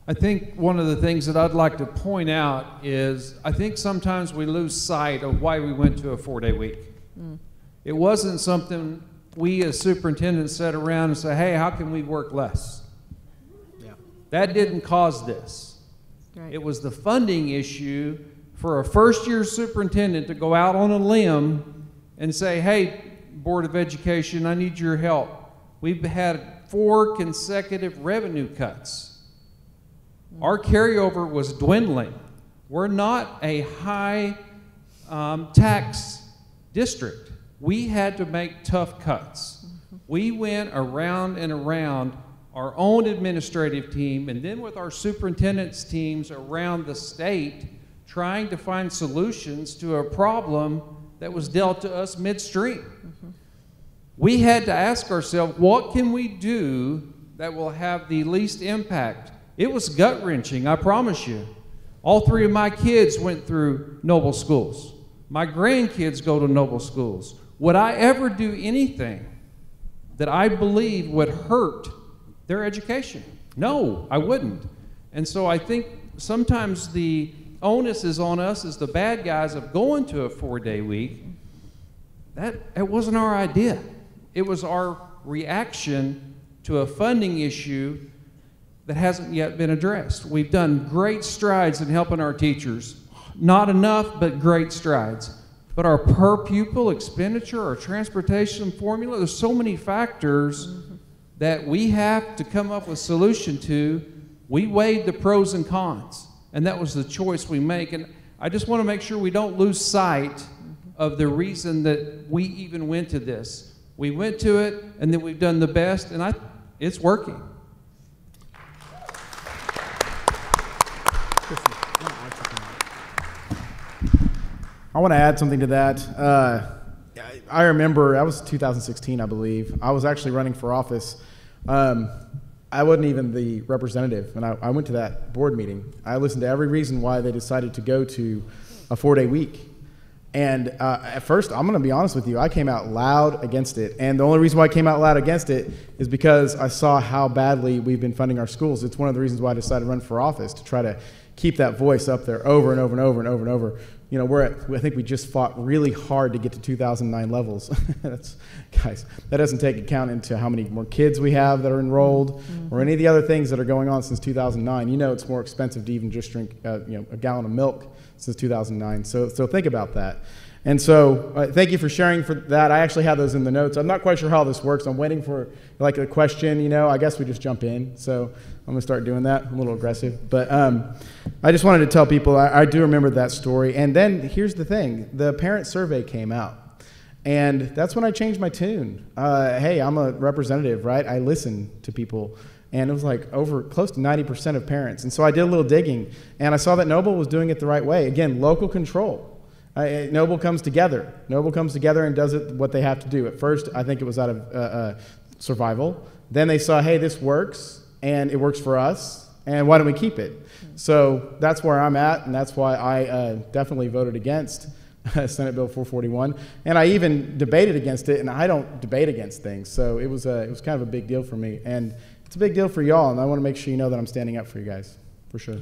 I think one of the things that I'd like to point out is I think sometimes we lose sight of why we went to a 4-day week. It wasn't something we as superintendents sat around and said, hey, how can we work less? Yeah. That didn't cause this. Right. It was the funding issue for a first-year superintendent to go out on a limb and say, hey, Board of Education, I need your help. We've had 4 consecutive revenue cuts. Our carryover was dwindling. We're not a high tax district. We had to make tough cuts. We went around and around our own administrative team and then with our superintendent's teams around the state trying to find solutions to a problem that was dealt to us midstream. We had to ask ourselves, what can we do that will have the least impact? It was gut-wrenching, I promise you. All 3 of my kids went through Noble schools. My grandkids go to Noble schools. Would I ever do anything that I believe would hurt their education? No, I wouldn't. And so I think sometimes the onus is on us as the bad guys of going to a 4-day week. It wasn't our idea. It was our reaction to a funding issue that hasn't yet been addressed. We've done great strides in helping our teachers. Not enough, but great strides. But our per pupil expenditure, our transportation formula, there's so many factors that we have to come up with a solution to. We weighed the pros and cons, and that was the choice we make. And I just want to make sure we don't lose sight of the reason that we even went to this. We went to it, and then we've done the best, and it's working. I want to add something to that. I remember, that was 2016, I believe. I was actually running for office. I wasn't even the representative, and I went to that board meeting. I listened to every reason why they decided to go to a 4-day week. And at first, I'm going to be honest with you, I came out loud against it. And the only reason why I came out loud against it is because I saw how badly we've been funding our schools. It's one of the reasons why I decided to run for office, to try to keep that voice up there over and over and over and over and over. You know, I think we just fought really hard to get to 2009 levels. Guys, that doesn't take account into how many more kids we have that are enrolled or any of the other things that are going on since 2009. You know, it's more expensive to even just drink a gallon of milk since 2009. So think about that. And so thank you for sharing for that. I actually have those in the notes. I'm not quite sure how this works. I'm waiting for like a question, you know. I guess we just jump in. So I'm going to start doing that. I'm a little aggressive. But I just wanted to tell people I do remember that story. And then here's the thing. The parent survey came out. And that's when I changed my tune. Hey, I'm a representative, right? I listen to people. And it was like close to 90% of parents. And so I did a little digging. And I saw that Noble was doing it the right way. Again, local control. Noble comes together. Noble comes together and does it what they have to do. At first, I think it was out of survival. Then they saw, hey, this works, and it works for us, and why don't we keep it? So that's where I'm at, and that's why I definitely voted against Senate Bill 441. And I even debated against it, and I don't debate against things. So it was kind of a big deal for me. And it's a big deal for y'all, and I want to make sure you know that I'm standing up for you guys, for sure.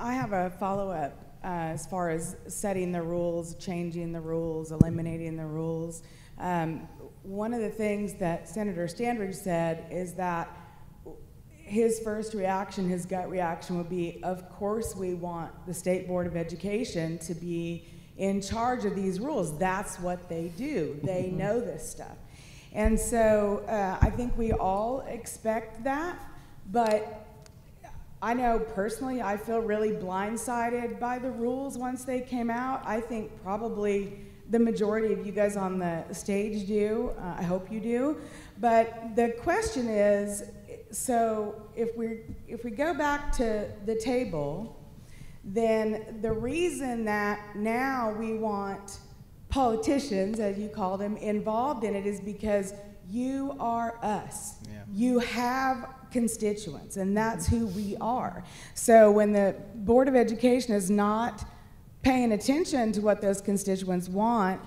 I have a follow-up as far as setting the rules, changing the rules, eliminating the rules. One of the things that Senator Standridge said is that his first reaction, his gut reaction would be, of course we want the State Board of Education to be in charge of these rules. That's what they do. They know this stuff. And so I think we all expect that, but I know personally I feel really blindsided by the rules once they came out. I think probably the majority of you guys on the stage do. I hope you do. But the question is, so if we go back to the table, then the reason that now we want politicians, as you call them, involved in it is because you are us. Yeah. You have constituents, and that's who we are. So when the Board of Education is not paying attention to what those constituents want,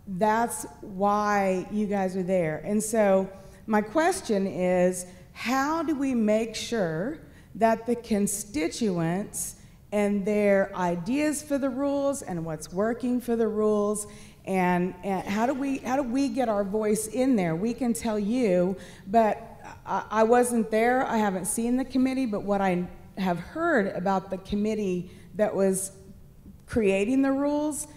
that's why you guys are there. And so My question is, how do we make sure that the constituents and their ideas for the rules and what's working for the rules, and how do we get our voice in there? We can tell you, but I wasn't there, I haven't seen the committee, but what I have heard about the committee that was creating the rules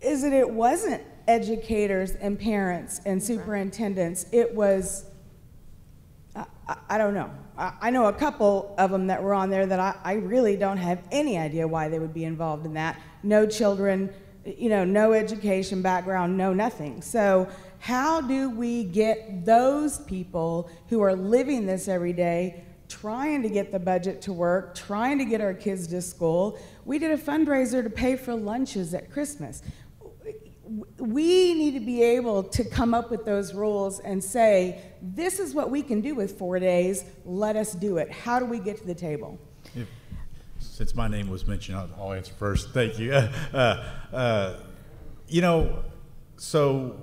is that it wasn't educators and parents and superintendents. It was, I don't know. I know a couple of them that were on there that I really don't have any idea why they would be involved in that. No children, you know, no education background, no nothing. So how do we get those people who are living this every day, trying to get the budget to work, trying to get our kids to school? We did a fundraiser to pay for lunches at Christmas. We need to be able to come up with those rules and say, this is what we can do with 4 days, let us do it. How do we get to the table? Since my name was mentioned, I'll answer first. Thank you. You know, so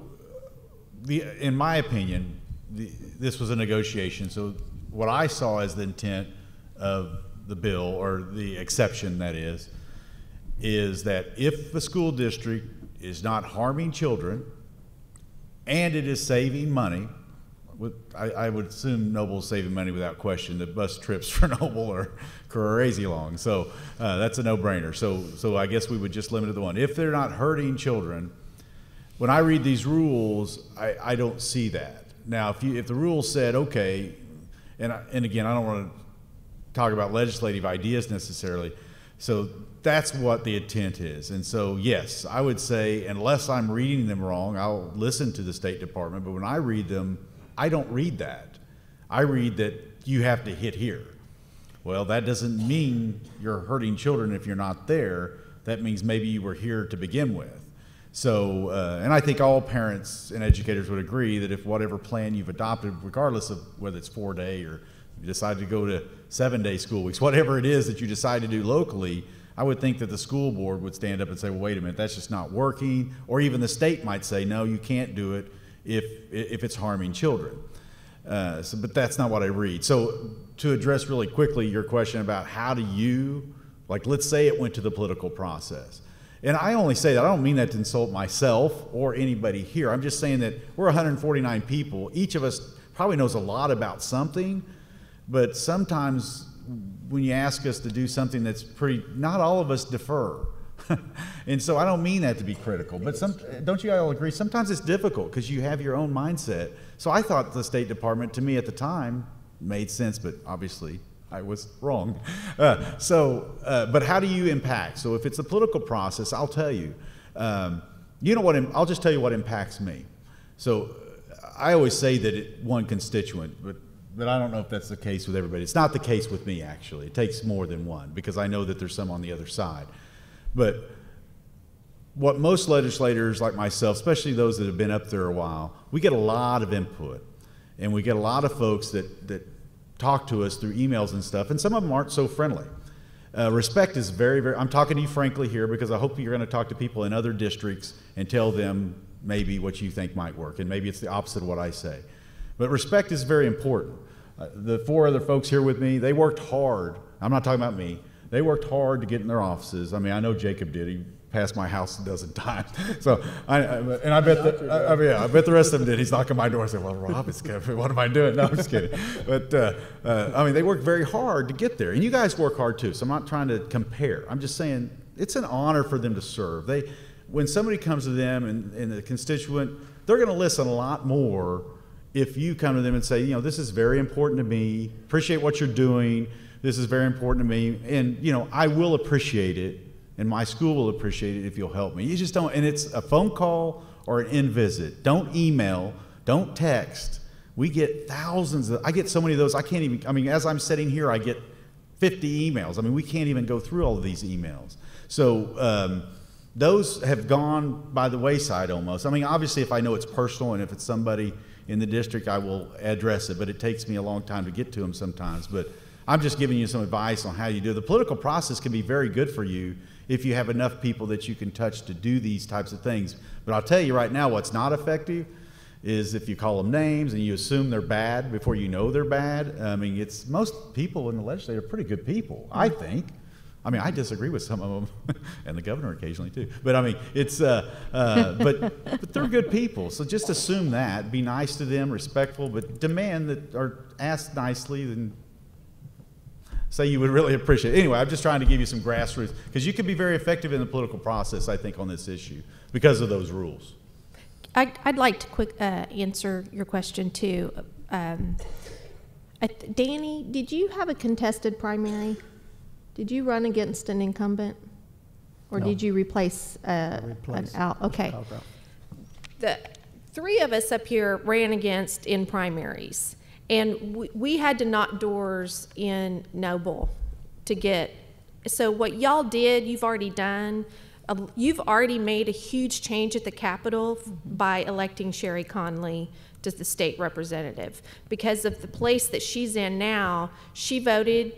in my opinion, this was a negotiation. So what I saw as the intent of the bill, or the exception that is that if the school district is not harming children and it is saving money, I would assume Noble's saving money without question. The bus trips for Noble are crazy long, so that's a no-brainer. So I guess we would just limit it to one. If they're not hurting children, when I read these rules, I don't see that. Now, if the rules said, okay, and again, I don't want to talk about legislative ideas necessarily, so that's what the intent is. And so, yes, I would say, unless I'm reading them wrong, I'll listen to the State Department, but when I read them, I don't read that. I read that you have to hit here. Well, that doesn't mean you're hurting children if you're not there. That means maybe you were here to begin with. So, and I think all parents and educators would agree that if whatever plan you've adopted, regardless of whether it's 4-day or you decide to go to 7-day school weeks, whatever it is that you decide to do locally, I would think that the school board would stand up and say, well, wait a minute, that's just not working. Or even the state might say, no, you can't do it if it's harming children. But that's not what I read. So to address really quickly your question about how do you, like, let's say it went to the political process. And I only say that, I don't mean that to insult myself or anybody here. I'm just saying that we're 149 people. Each of us probably knows a lot about something, but sometimes when you ask us to do something that's not all of us defer. And so I don't mean that to be critical, but don't you all agree? Sometimes it's difficult because you have your own mindset. So I thought the State Department, to me at the time, made sense, but obviously I was wrong. But how do you impact? So if it's a political process, I'll tell you. I'll just tell you what impacts me. So I always say that one constituent, but I don't know if that's the case with everybody. It's not the case with me, actually. It takes more than one, because I know that there's some on the other side. But what most legislators like myself, especially those that have been up there a while, we get a lot of input. And we get a lot of folks that talk to us through emails and stuff, and some of them aren't so friendly. Respect is very, very, I'm talking to you frankly here because I hope you're going to talk to people in other districts and tell them maybe what you think might work, and maybe it's the opposite of what I say. But respect is very important. The 4 other folks here with me, they worked hard. I'm not talking about me. They worked hard to get in their offices. I mean, I know Jacob did. He passed my house a dozen times. So, I bet the rest of them did. He's knocking my door and saying, well, Rob, what am I doing? No, I'm just kidding. But, I mean, they worked very hard to get there. And you guys work hard too, so I'm not trying to compare. I'm just saying it's an honor for them to serve. When somebody comes to them and the constituent, they're going to listen a lot more if you come to them and say, this is very important to me, appreciate what you're doing, this is very important to me, and I will appreciate it, and my school will appreciate it if you'll help me. You just don't, and it's a phone call or an in-visit. Don't email, don't text. We get thousands I get so many of those, as I'm sitting here, I get 50 emails. We can't even go through all of these emails. So those have gone by the wayside almost. Obviously if I know it's personal and if it's somebody in the district, I will address it, but it takes me a long time to get to them sometimes. But I'm just giving you some advice on how you do it. The political process can be very good for you if you have enough people that you can touch to do these types of things. But I'll tell you right now what's not effective is if you call them names and you assume they're bad before you know they're bad. I mean, it's most people in the legislature are pretty good people, I think. I mean, I disagree with some of them, and the governor occasionally too. But I mean, it's but they're good people. So just assume that, be nice to them, respectful, but demand that, or ask nicely, and say you would really appreciate it. Anyway, I'm just trying to give you some grassroots, because you can be very effective in the political process, I think, on this issue because of those rules. I'd like to quick answer your question too. Danny, did you have a contested primary? Did you run against an incumbent, or No. did you replace an out? Okay. The three of us up here ran against in primaries, and we had to knock doors in Noble to get. So what y'all did, you've already done. You've already made a huge change at the Capitol by electing Sherry Conley to the state representative. Because of the place that she's in now, she voted.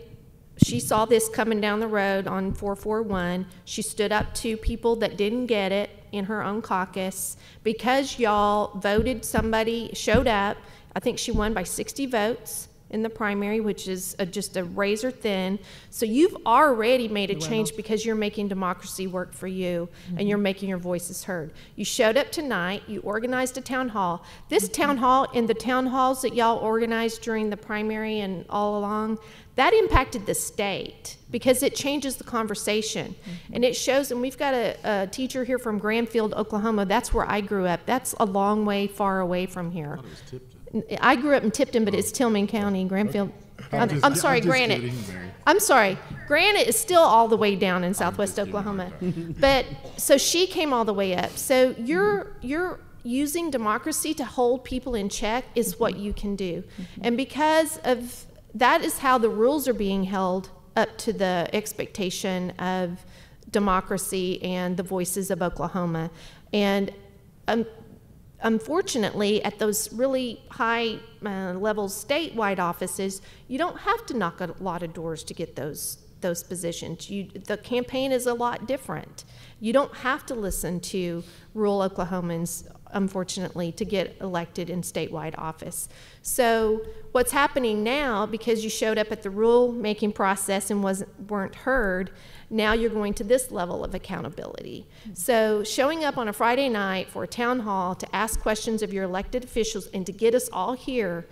She saw this coming down the road on 441. She stood up to people that didn't get it in her own caucus. Because y'all voted somebody, showed up, I think she won by 60 votes in the primary, which is just a razor thin. So you've already made a change because you're making democracy work for you, and you're making your voices heard. You showed up tonight, you organized a town hall. This town hall and the town halls that y'all organized during the primary and all along, that impacted the state because it changes the conversation. And it shows, and we've got a teacher here from Granfield, Oklahoma. That's where I grew up. That's a long way far away from here. I grew up in Tipton, but it's Tillman County, Granfield. I'm sorry, Granite. I'm sorry. Granite is still all the way down in southwest Oklahoma. But so she came all the way up. So you're using democracy to hold people in check is what you can do. And because of that is how the rules are being held up to the expectation of democracy and the voices of Oklahoma. And unfortunately, at those really high level statewide offices, you don't have to knock a lot of doors to get those positions. The campaign is a lot different. You don't have to listen to rural Oklahomans, unfortunately, to get elected in statewide office. So what's happening now, because you showed up at the rule-making process and weren't heard, now you're going to this level of accountability. So showing up on a Friday night for a town hall to ask questions of your elected officials and to get us all here,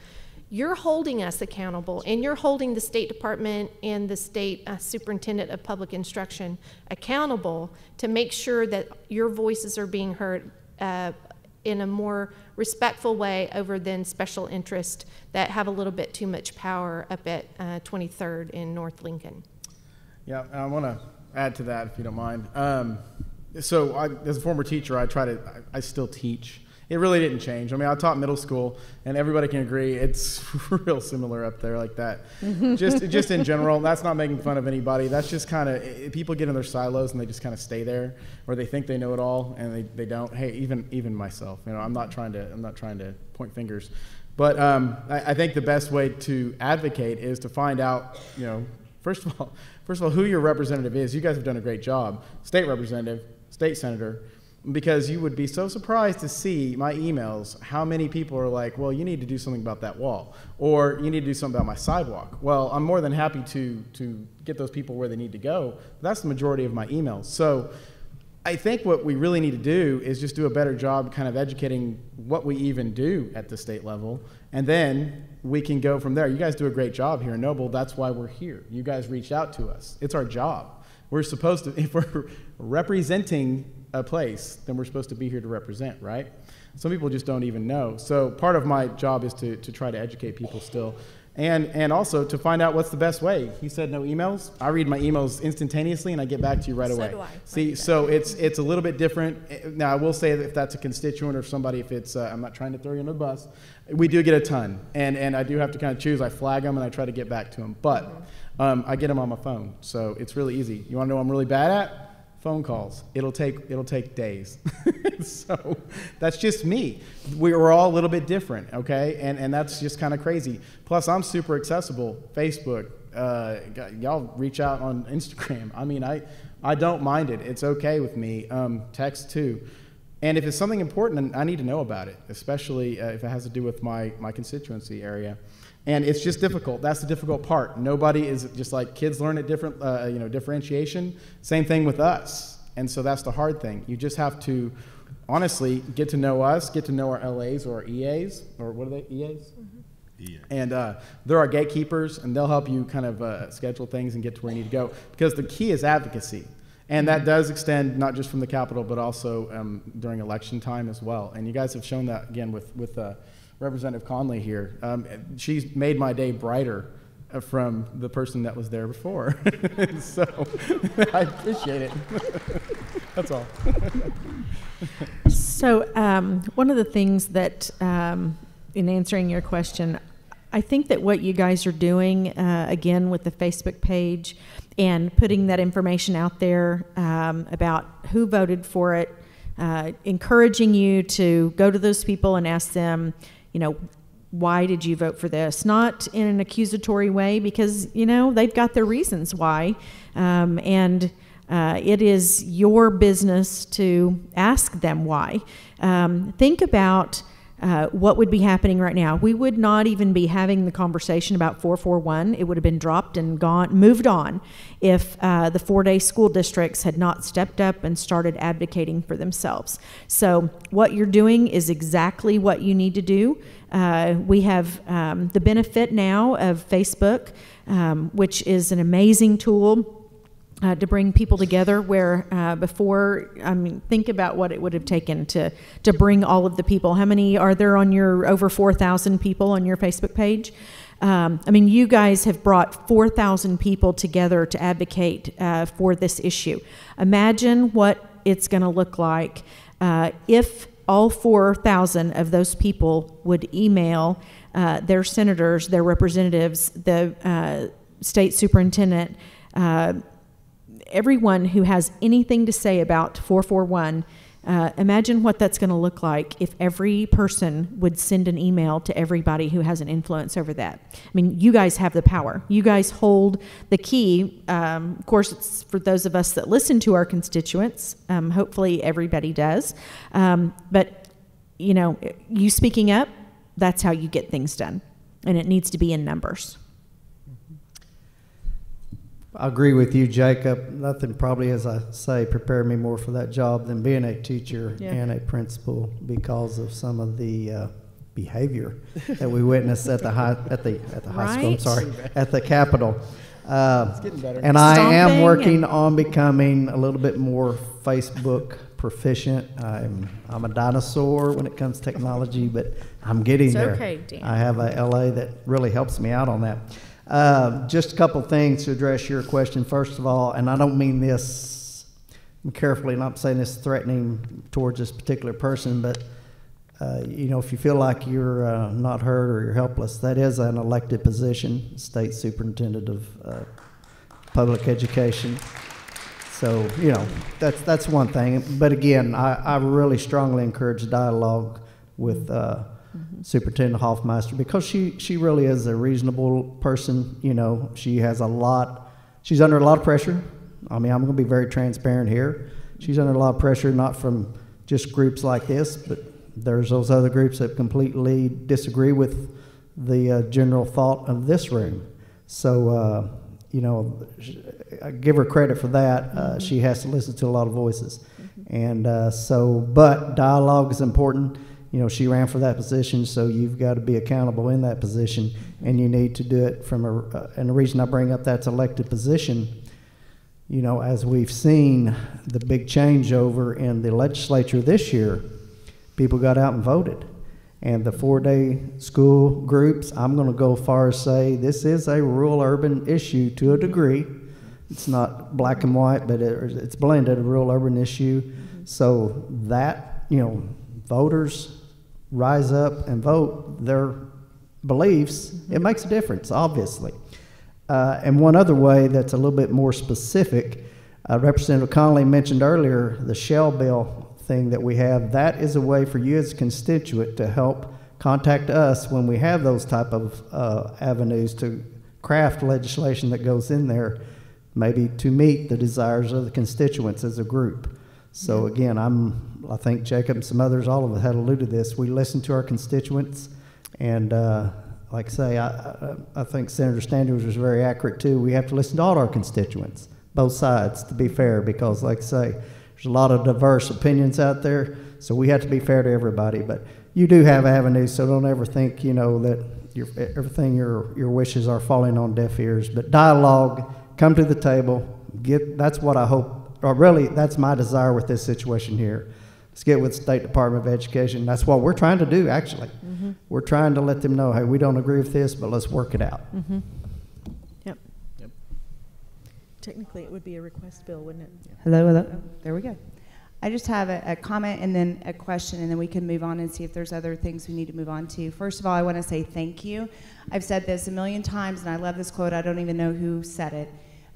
you're holding us accountable, and you're holding the State Department and the State Superintendent of Public Instruction accountable to make sure that your voices are being heard in a more respectful way over than special interest that have a little bit too much power up at 23rd in North Lincoln. Yeah, and I want to add to that, if you don't mind. So as a former teacher, I still teach. It really didn't change. I mean, I taught middle school, and everybody can agree it's real similar up there like that. Just in general, that's not making fun of anybody. That's just kind of, people get in their silos and they just kind of stay there, or they think they know it all and they don't. Hey, even myself, you know, I'm not trying to point fingers, but I think the best way to advocate is to find out, you know, first of all, who your representative is. You guys have done a great job, state representative, state senator. Because you would be so surprised to see my emails, how many people are like, well, you need to do something about that wall, or you need to do something about my sidewalk. Well, I'm more than happy to get those people where they need to go. That's the majority of my emails. So I think what we really need to do is just do a better job kind of educating what we even do at the state level, and then we can go from there. You guys do a great job here in Noble. That's why we're here. You guys reached out to us. It's our job. We're supposed to, if we're representing a place, then we're supposed to be here to represent, right? Some people just don't even know. So part of my job is to try to educate people still, and also to find out what's the best way. He said no emails. I read my emails instantaneously and I get back to you right away. So do I. See, so it's a little bit different. Now I will say that if that's a constituent or somebody, if it's, I'm not trying to throw you under the bus, we do get a ton, and I do have to kind of choose. I flag them and I try to get back to them, but I get them on my phone, so it's really easy. You want to know what I'm really bad at? Phone calls. It'll take days. So that's just me. We're all a little bit different, okay? And that's just kind of crazy. Plus, I'm super accessible. Facebook, y'all reach out on Instagram. I mean, I don't mind it. It's okay with me. Text too. And if it's something important, I need to know about it, especially if it has to do with my constituency area. And it's just difficult. That's the difficult part. Nobody is just like kids learn at different, differentiation. Same thing with us. And so that's the hard thing. You just have to honestly get to know us, get to know our LAs or our EAs, or what are they, EAs? Yeah. And they're our gatekeepers, and they'll help you kind of schedule things and get to where you need to go. Because the key is advocacy. And that does extend not just from the Capitol, but also during election time as well. And you guys have shown that, again, with Representative Conley here. She's made my day brighter from the person that was there before. So I appreciate it. That's all. So one of the things that, in answering your question, I think that what you guys are doing, again, with the Facebook page and putting that information out there about who voted for it, encouraging you to go to those people and ask them, why did you vote for this? Not in an accusatory way, because, they've got their reasons why. And it is your business to ask them why. Think about what would be happening right now. We would not even be having the conversation about 441. It would have been dropped and moved on if the 4-day school districts had not stepped up and started advocating for themselves. So what you're doing is exactly what you need to do. We have the benefit now of Facebook, which is an amazing tool to bring people together, where before, think about what it would have taken to bring all of the people. How many are there on your, over 4,000 people on your Facebook page? You guys have brought 4,000 people together to advocate for this issue. Imagine what it's going to look like if all 4,000 of those people would email their senators, their representatives, the state superintendent, everyone who has anything to say about 441. Imagine what that's going to look like if every person would send an email to everybody who has an influence over that. You guys have the power. You guys hold the key. Of course, it's for those of us that listen to our constituents. Hopefully everybody does. But, you speaking up, that's how you get things done. And it needs to be in numbers. I agree with you, Jacob. Nothing probably, as I say, prepared me more for that job than being a teacher and a principal, because of some of the behavior that we witnessed at the high school. I'm sorry, at the Capitol. It's getting better. And I am working on becoming a little bit more Facebook proficient. I'm a dinosaur when it comes to technology, but I'm getting there. Okay, Dan. I have a LA that really helps me out on that. Just a couple things to address your question. First of all, and I don't mean this carefully, not saying this threatening towards this particular person, but if you feel like you're not heard or you're helpless, that is an elected position, state superintendent of public education. So that's one thing. But again, I really strongly encourage dialogue with Superintendent Hoffmeister, because she really is a reasonable person. She has she's under a lot of pressure. I'm going to be very transparent here. She's under a lot of pressure, not from just groups like this, but there's those other groups that completely disagree with the general thought of this room. So, I give her credit for that. She has to listen to a lot of voices. And but dialogue is important. She ran for that position, so you've got to be accountable in that position, and you need to do it from and the reason I bring up that's elected position, as we've seen the big changeover in the legislature this year, people got out and voted. And the 4-day school groups, I'm going to go far as say this is a rural-urban issue to a degree. It's not black and white, but it's blended, a rural-urban issue. So that, voters rise up and vote their beliefs, it makes a difference, obviously. And one other way that's a little bit more specific, Representative Conley mentioned earlier the Shell bill thing that we have. That is a way for you as a constituent to help contact us when we have those type of avenues to craft legislation that goes in there, maybe to meet the desires of the constituents as a group. So again, I'm I think Jacob and some others, all of us had alluded to this. We listen to our constituents, and like I say, I think Senator Standridge was very accurate too. We have to listen to all our constituents, both sides, to be fair, because like I say, there's a lot of diverse opinions out there, so we have to be fair to everybody. But you do have avenues, so don't ever think, you know, that everything your wishes are falling on deaf ears. But dialogue, come to the table, that's what I hope, or really that's my desire with this situation here. Let's get with the State Department of Education. That's what we're trying to do, actually. Mm-hmm. We're trying to let them know, hey, we don't agree with this, but let's work it out. Mm-hmm. Yep. Technically, it would be a request bill, wouldn't it? Hello, hello. Oh, there we go. I just have a comment and then a question, and then we can move on and see if there's other things we need to move on to. First of all, I want to say thank you. I've said this a million times, and I love this quote. I don't even know who said it,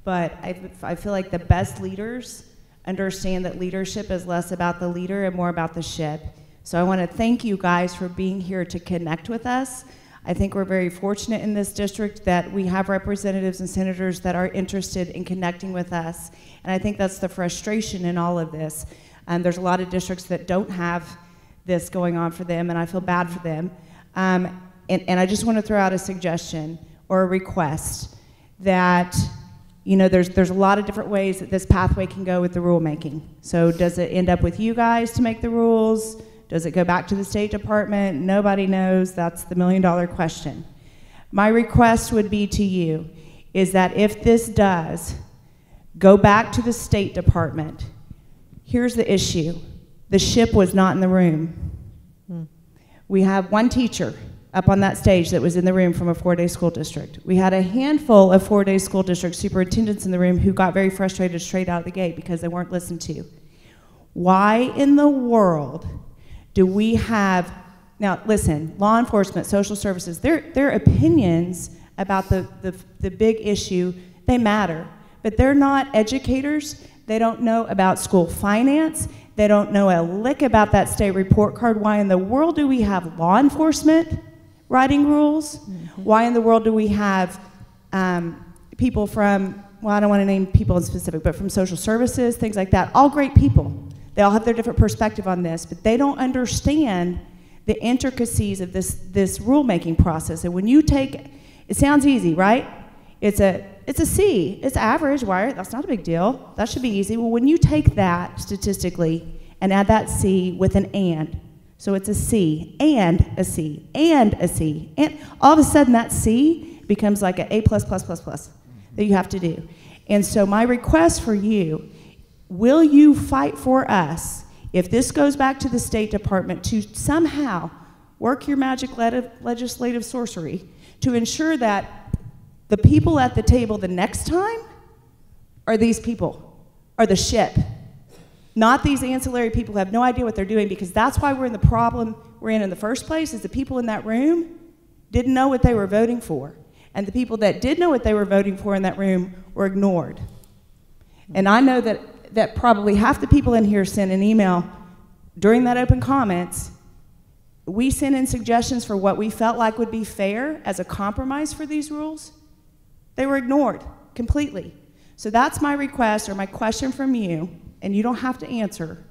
but I feel like the best leaders understand that leadership is less about the leader and more about the ship. So I want to thank you guys for being here to connect with us. I think we're very fortunate in this district that we have representatives and senators that are interested in connecting with us. And I think that's the frustration in all of this. There's a lot of districts that don't have this going on for them, and I feel bad for them. And I just want to throw out a suggestion or a request that, you know, there's a lot of different ways that this pathway can go with the rulemaking. So does it end up with you guys to make the rules? Does it go back to the State Department? Nobody knows. That's the million-dollar question. My request would be to you is that if this does go back to the State Department, here's the issue. The ship was not in the room. We have one teacher up on that stage that was in the room from a 4-day school district. We had a handful of 4-day school district superintendents in the room who got very frustrated straight out of the gate because they weren't listened to. Why in the world do we have, now listen, law enforcement, social services, their opinions about the big issue, they matter, but they're not educators. They don't know about school finance. They don't know a lick about that state report card. Why in the world do we have law enforcement writing rules? Mm-hmm. Why in the world do we have people from, well, I don't want to name people in specific, but from social services, things like that, all great people. They all have their different perspective on this, but they don't understand the intricacies of this rulemaking process. And when you take, it sounds easy, right? It's a C. It's average. Why? That's not a big deal. That should be easy. Well, when you take that statistically and add that C with an and, so it's a C and a C and a C, and all of a sudden that C becomes like an A++++ that you have to do. And so my request for you, will you fight for us if this goes back to the State Department to somehow work your magic legislative sorcery to ensure that the people at the table the next time are these people, are the ship, not these ancillary people who have no idea what they're doing, because that's why we're in the problem we're in the first place, is the people in that room didn't know what they were voting for. And the people that did know what they were voting for in that room were ignored. And I know that probably half the people in here sent an email during that open comments. We sent in suggestions for what we felt like would be fair as a compromise for these rules. They were ignored completely. So that's my request or my question from you, and you don't have to answer,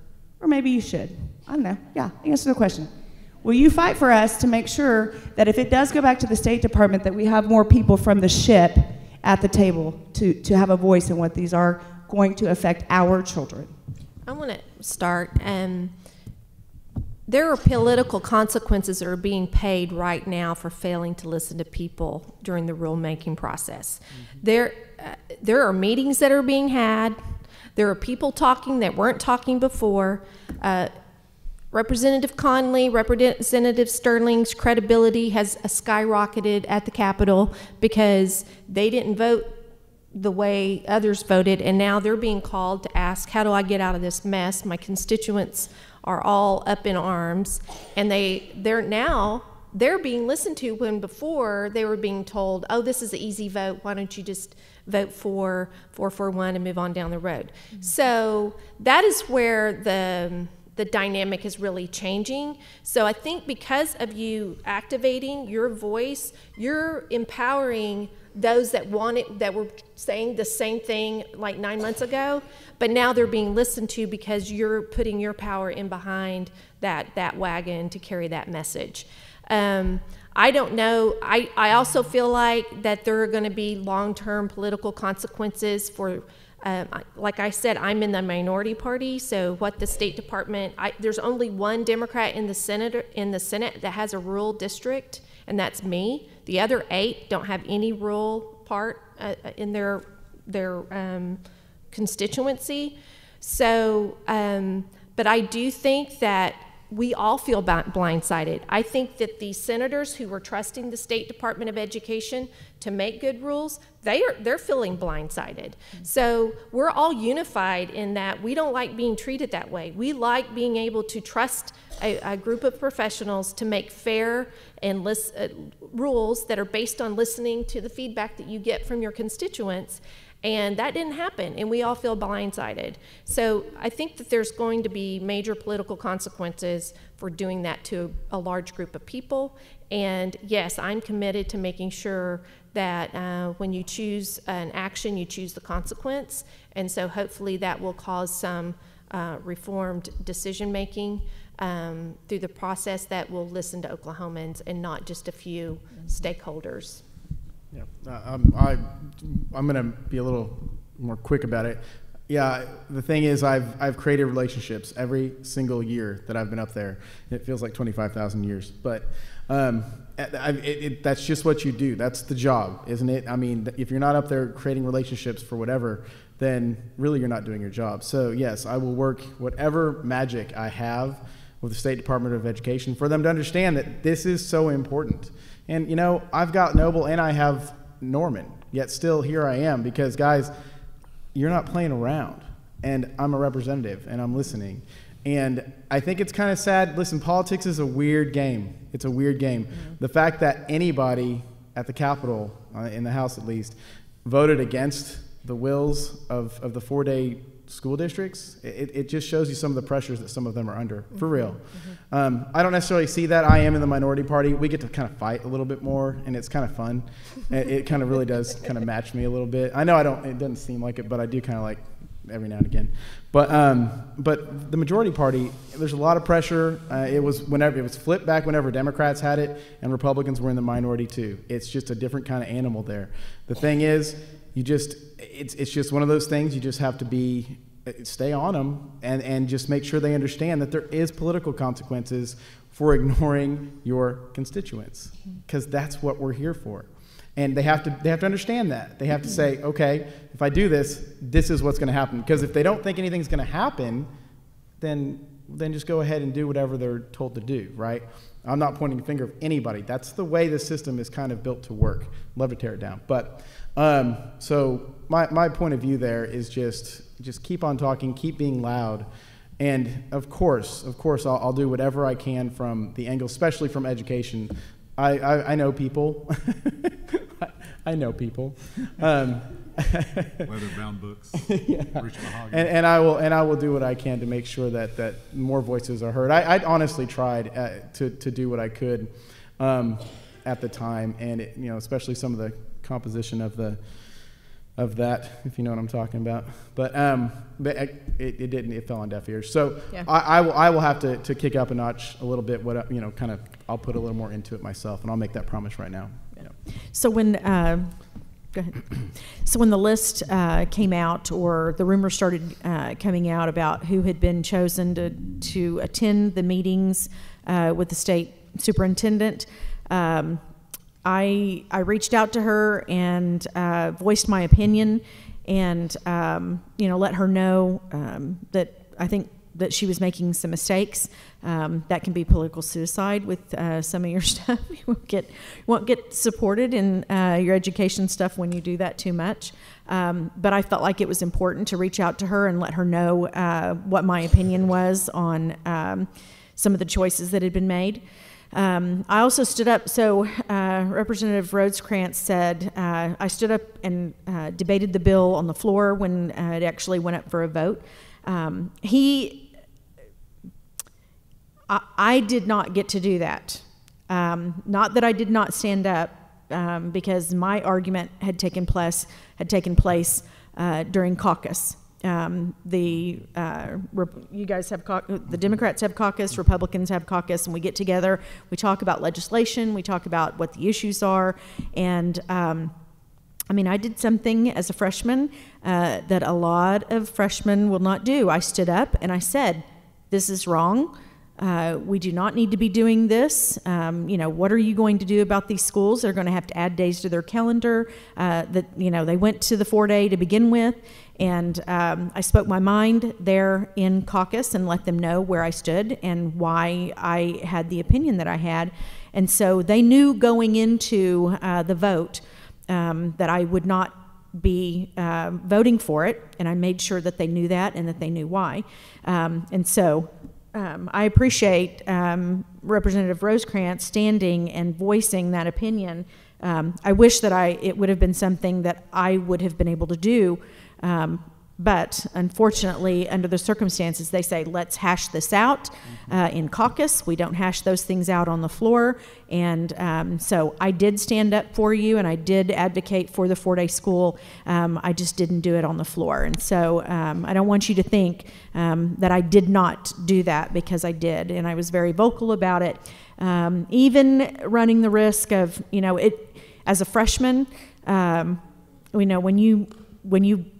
or maybe you should. I don't know. Yeah, answer the question. Will you fight for us to make sure that if it does go back to the State Department, that we have more people from the ship at the table to have a voice in what these are going to affect our children? I want to start. There are political consequences that are being paid right now for failing to listen to people during the rulemaking process. Mm-hmm. There are meetings that are being had. There are people talking that weren't talking before. Representative Conley, Representative Sterling's credibility has skyrocketed at the Capitol because they didn't vote the way others voted, and now they're being called to ask, how do I get out of this mess? My constituents are all up in arms, and they're being listened to, when before they were being told, oh, this is an easy vote, why don't you just vote for 441 and move on down the road. Mm-hmm. So that is where the dynamic is really changing. So I think because of you activating your voice, you're empowering those that want it, that were saying the same thing like 9 months ago, but now they're being listened to because you're putting your power in behind that wagon to carry that message. I don't know. I also feel like that there are going to be long-term political consequences for, like I said, I'm in the minority party, so what the State Department, there's only one Democrat in the Senate that has a rural district, and that's me. The other 8 don't have any rural part in their constituency. So, but I do think that we all feel blindsided. I think that the senators who were trusting the State Department of Education to make good rules, they're feeling blindsided. So we're all unified in that we don't like being treated that way. We like being able to trust a group of professionals to make fair and rules that are based on listening to the feedback that you get from your constituents. And that didn't happen, and we all feel blindsided. So I think that there's going to be major political consequences for doing that to a large group of people. And yes, I'm committed to making sure that when you choose an action, you choose the consequence. And so hopefully that will cause some reformed decision-making through the process that will listen to Oklahomans and not just a few stakeholders. Yeah, I'm going to be a little more quick about it. Yeah, the thing is, I've created relationships every single year that I've been up there. It feels like 25,000 years, but that's just what you do. That's the job, isn't it? I mean, if you're not up there creating relationships for whatever, then really you're not doing your job. So yes, I will work whatever magic I have with the State Department of Education for them to understand that this is so important. And, you know, I've got Noble and I have Norman, yet still here I am because, guys, you're not playing around. And I'm a representative, and I'm listening. And I think it's kind of sad. Listen, politics is a weird game. It's a weird game. Mm-hmm. The fact that anybody at the Capitol, in the House at least, voted against the wills of the 4-day school districts, it just shows you some of the pressures that some of them are under, for real. Mm-hmm. I don't necessarily see that. I am in the minority party. We get to kind of fight a little bit more, and it's kind of fun. It kind of really does kind of match me a little bit. I know it doesn't seem like it, but I do kind of like every now and again. But the majority party, there's a lot of pressure. It was flipped back whenever Democrats had it, and Republicans were in the minority too. It's just a different kind of animal there. The thing is, it's just one of those things. You just have to stay on them and just make sure they understand that there is political consequences for ignoring your constituents, because that's what we're here for. And they have to understand that. They have to say, okay, if I do this, this is what's going to happen. Because if they don't think anything's going to happen, then just go ahead and do whatever they're told to do, right? I'm not pointing a finger of anybody. That's the way the system is kind of built to work. Love to tear it down. But so my point of view there is just keep on talking, keep being loud. And of course, I'll do whatever I can from the angle, especially from education. I know people. I know people. Leather-bound books. Yeah. Rich mahogany. And I will do what I can to make sure that more voices are heard. I honestly tried to do what I could at the time, and especially some of the composition of that, if you know what I'm talking about. But it didn't. It fell on deaf ears. So yeah. I will have to kick up a notch a little bit. I'll put a little more into it myself, and I'll make that promise right now. Yeah. So when go ahead. So when the list came out, or the rumors started coming out about who had been chosen to attend the meetings with the state superintendent, I reached out to her and voiced my opinion, and let her know that I think that she was making some mistakes. That can be political suicide with some of your stuff. You won't get supported in your education stuff when you do that too much. But I felt like it was important to reach out to her and let her know what my opinion was on some of the choices that had been made. I also stood up, so Representative Rosecrans said, I stood up and debated the bill on the floor when it actually went up for a vote. He I did not get to do that. Not that I did not stand up, because my argument had taken place during caucus. You guys have the Democrats have caucus, Republicans have caucus, and we get together. We talk about legislation. We talk about what the issues are, and I did something as a freshman that a lot of freshmen will not do. I stood up and I said, "This is wrong. We do not need to be doing this. What are you going to do about these schools? They're going to have to add days to their calendar. They went to the 4-day to begin with." And I spoke my mind there in caucus and let them know where I stood and why I had the opinion that I had. And so they knew going into the vote that I would not be voting for it, and I made sure that they knew that and that they knew why. I appreciate Representative Rosecrans standing and voicing that opinion. I wish that it would have been something that I would have been able to do, but unfortunately, under the circumstances, they say, let's hash this out in caucus. We don't hash those things out on the floor. And so I did stand up for you, and I did advocate for the 4-day school. I just didn't do it on the floor. And so I don't want you to think that I did not do that, because I did, and I was very vocal about it. Even running the risk of, as a freshman, when you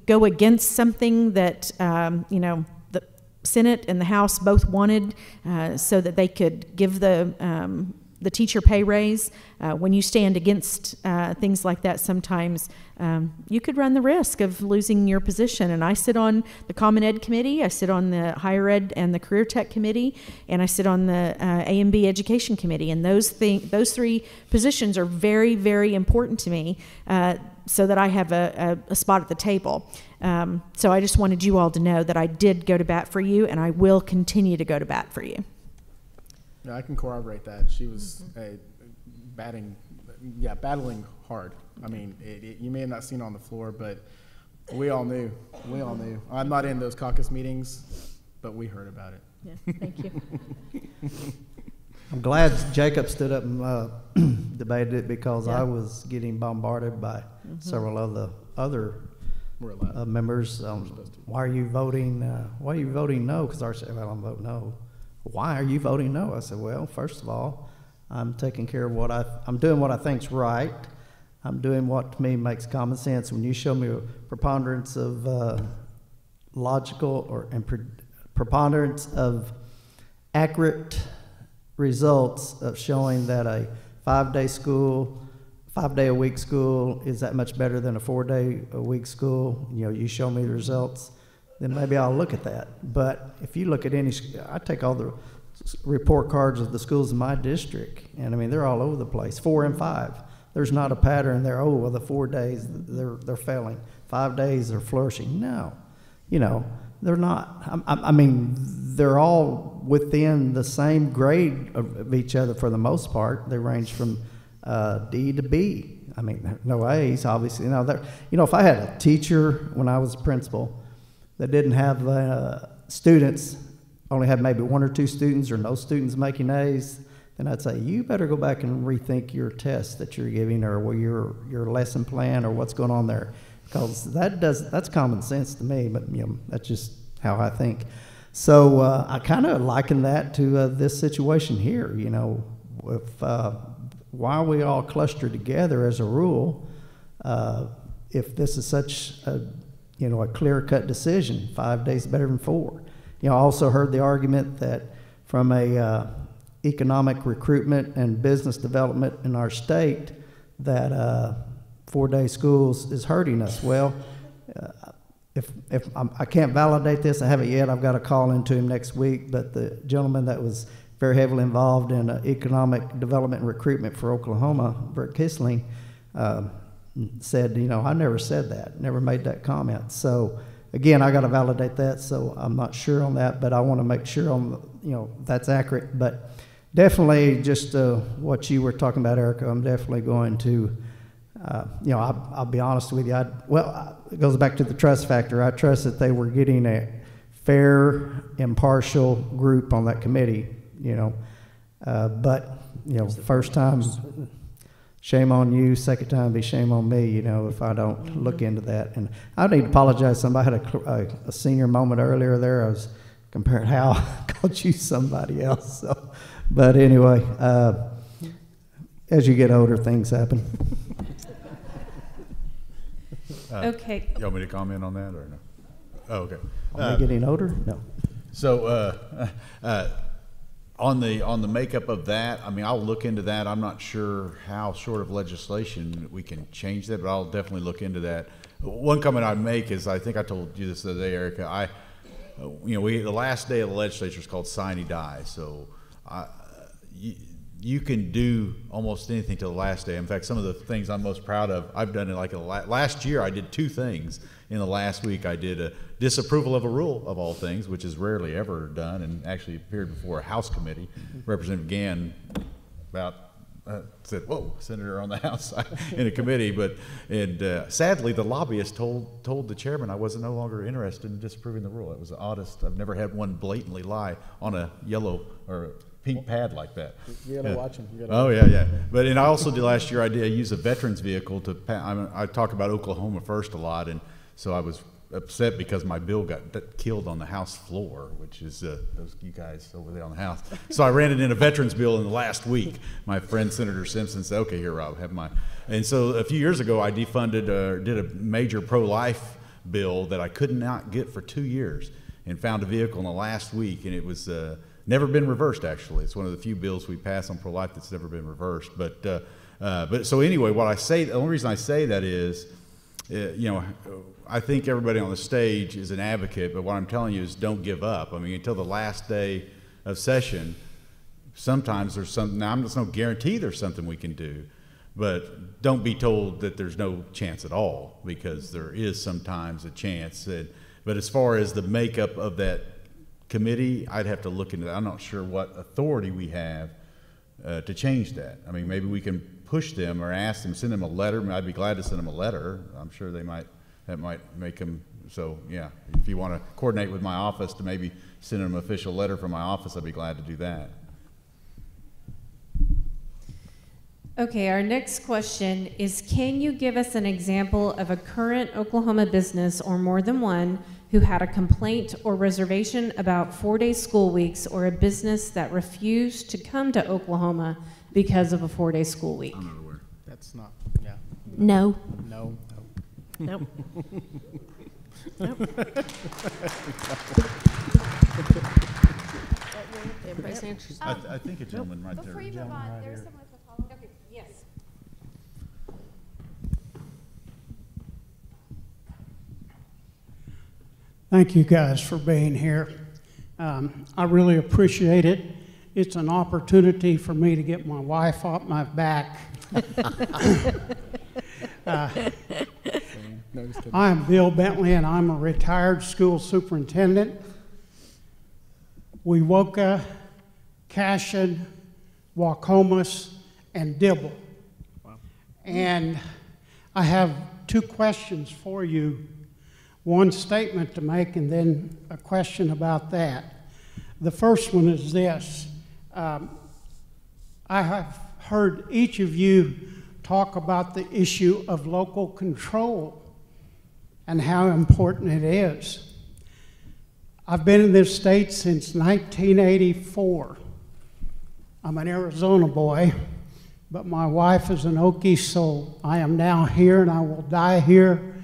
go against something that the Senate and the House both wanted, so that they could give the teacher pay raise, when you stand against things like that, sometimes you could run the risk of losing your position. And I sit on the Common Ed Committee, I sit on the Higher Ed and the Career Tech Committee, and I sit on the A&B Education Committee. And those 3 positions are very, very important to me, so that I have a spot at the table. So I just wanted you all to know that I did go to bat for you, and I will continue to go to bat for you. Yeah, I can corroborate that. She was battling hard. You may have not seen it on the floor, but we all knew. I'm not in those caucus meetings, but we heard about it. Yeah, thank you. I'm glad Jacob stood up and debated it, because I was getting bombarded by several of the other members. Why are you voting? Why are you voting no? Because I said, "Well, I'm voting no." Why are you voting no? I said, "Well, first of all, I'm taking care of I'm doing what I think's right. I'm doing what to me makes common sense. When you show me a preponderance of preponderance of accurate results of showing that a 5-day-a-week school is that much better than a 4-day-a-week school, you show me the results, then maybe I'll look at that." But if you look at I take all the report cards of the schools in my district, and they're all over the place, 4 and 5. There's not a pattern there. Oh, well, the 4 days they're failing, 5 days they're flourishing. No, they're not. They're all within the same grade of each other for the most part. They range from D to B. No A's, obviously. If I had a teacher when I was a principal that didn't have students, only had maybe 1 or 2 students or no students making A's, then I'd say, you better go back and rethink your test that you're giving, or your lesson plan, or what's going on there. Because that's common sense to me, but that's just how I think. So I kind of liken that to this situation here. Why we all cluster together as a rule, if this is such a clear-cut decision, 5 days better than 4. I also heard the argument that from a economic recruitment and business development in our state, that 4-day schools is hurting us. Well, if I can't validate this, I haven't yet. I've got a call into him next week. But the gentleman that was very heavily involved in economic development and recruitment for Oklahoma, Brett Kissling, said, I never said that, never made that comment. So again, I got to validate that. So I'm not sure on that, but I want to make sure that's accurate. But definitely, just what you were talking about, Erica, I'm definitely going to. I'll be honest with you. It goes back to the trust factor. I trust that they were getting a fair, impartial group on that committee. you know. But, you know, first time, shame on you. Second time, be shame on me, you know, if I don't look into that. And I need to apologize. Somebody had a senior moment earlier there. I was comparing how I called you somebody else. So, but anyway, as you get older, things happen. Okay. You want me to comment on that or no? Oh, okay. Am I getting older? No. So on the makeup of that, I mean, I'll look into that. I'm not sure how short of legislation we can change that, but I'll definitely look into that. One comment I'd make is, I think I told you this the other day, Erica. The last day of the legislature is called sine die. So you can do almost anything till the last day. In fact, some of the things I'm most proud of, I've done it like last year. I did 2 things in the last week. I did a disapproval of a rule, of all things, which is rarely ever done, and actually appeared before a House committee. Representative Gann said, "Whoa, Senator on the House side in a committee," and sadly, the lobbyist told the chairman I was no longer interested in disapproving the rule. It was the oddest. I've never had one blatantly lie on a yellow or pink pad like that. You gotta watch them. Yeah. But and I also did last year. I used a veterans vehicle to. I talk about Oklahoma First a lot, and so I was upset because my bill got killed on the House floor, which is those you guys over there on the House. So I ran it in a veterans bill in the last week. My friend Senator Simpson said, "Okay, here, Rob, have mine." And so a few years ago, I defunded, did a major pro-life bill that I could not get for 2 years, and found a vehicle in the last week, and it was. Never been reversed, actually. It's one of the few bills we pass on pro-life that's never been reversed. But so anyway, the only reason I say that is, I think everybody on the stage is an advocate, but what I'm telling you is don't give up. I mean, until the last day of session, sometimes there's something. Now, there's no guarantee there's something we can do, but don't be told that there's no chance at all, because there is sometimes a chance. But as far as the makeup of that committee, I'd have to look into that. I'm not sure what authority we have to change that. I mean, maybe we can push them or ask them, send them a letter. I mean, I'd be glad to send them a letter. I'm sure that might make them. So yeah, if you want to coordinate with my office to maybe send them an official letter from my office, I'd be glad to do that. Okay, our next question is, can you give us an example of a current Oklahoma business, or more than one, who had a complaint or reservation about 4-day school weeks, or a business that refused to come to Oklahoma because of a 4-day school week? I'm not aware. That's not. Yeah. No. No. Nope. Everybody's answers. I think a gentleman right there. Before you move on, there's someone with a follow-up. Okay, yes. Thank you guys for being here. I really appreciate it. It's an opportunity for me to get my wife off my back. I'm Bill Bentley, and I'm a retired school superintendent. Wewoka, Cashin, Waukomis, and Dibble. Wow. And I have 2 questions for you. One statement to make, and then a question about that. The first one is this. I have heard each of you talk about the issue of local control and how important it is. I've been in this state since 1984. I'm an Arizona boy, but my wife is an Okie, so I am now here, and I will die here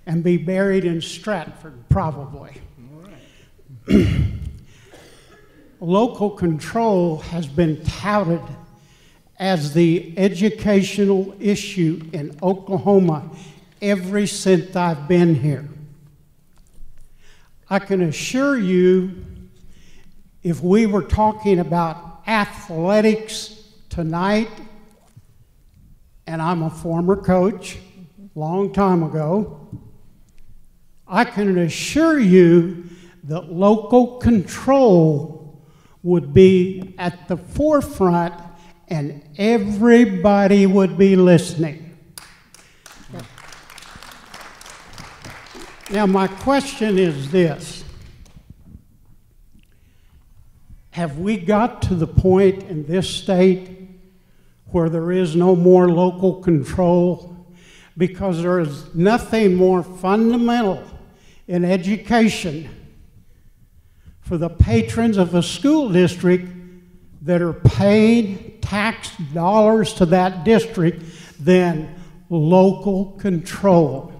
and be buried in Stratford, probably. All right. Local control has been touted as the educational issue in Oklahoma ever since I've been here. I can assure you, if we were talking about athletics tonight, and I'm a former coach, long time ago, I can assure you that local control would be at the forefront and everybody would be listening. Yep. Now, my question is this. Have we got to the point in this state where there is no more local control? Because there is nothing more fundamental in education for the patrons of a school district that are paid tax dollars to that district than local control.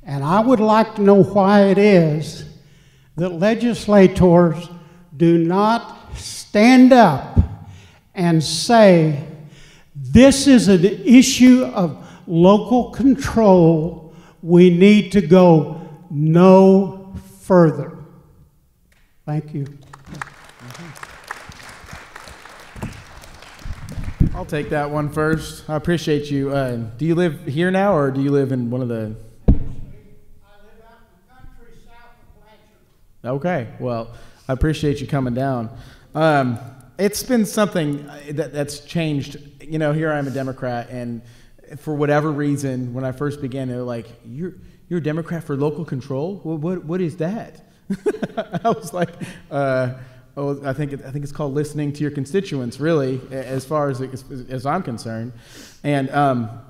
And I would like to know why it is that legislators do not stand up and say, this is an issue of local control. We need to go no further. Thank you. I'll take that one first. I appreciate you. Do you live here now, or do you live in one of the... I live out in the country south of Blanchard. Okay, well, I appreciate you coming down. It's been something that's changed. You know, here I am a Democrat, and for whatever reason, when I first began, they were like, you're a Democrat for local control? What is that? I was like, I think it's called listening to your constituents, really, as far as I'm concerned. And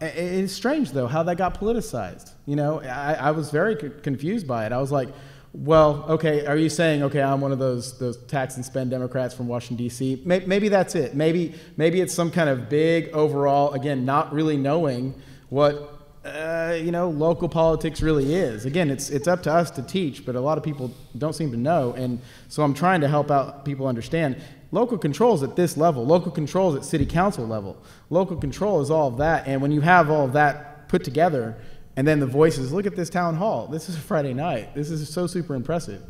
it's strange, though, how that got politicized. You know, I was very confused by it. I was like, well, okay, are you saying, okay, I'm one of those tax and spend Democrats from Washington, D.C.? Maybe that's it. Maybe it's some kind of big overall, again, not really knowing what local politics really is. Again, it's up to us to teach, but a lot of people don't seem to know. And so I'm trying to help out people understand. Local control is at this level. Local control is at city council level. Local control is all of that. And when you have all of that put together, and then the voices, look at this town hall. This is a Friday night. This is so super impressive.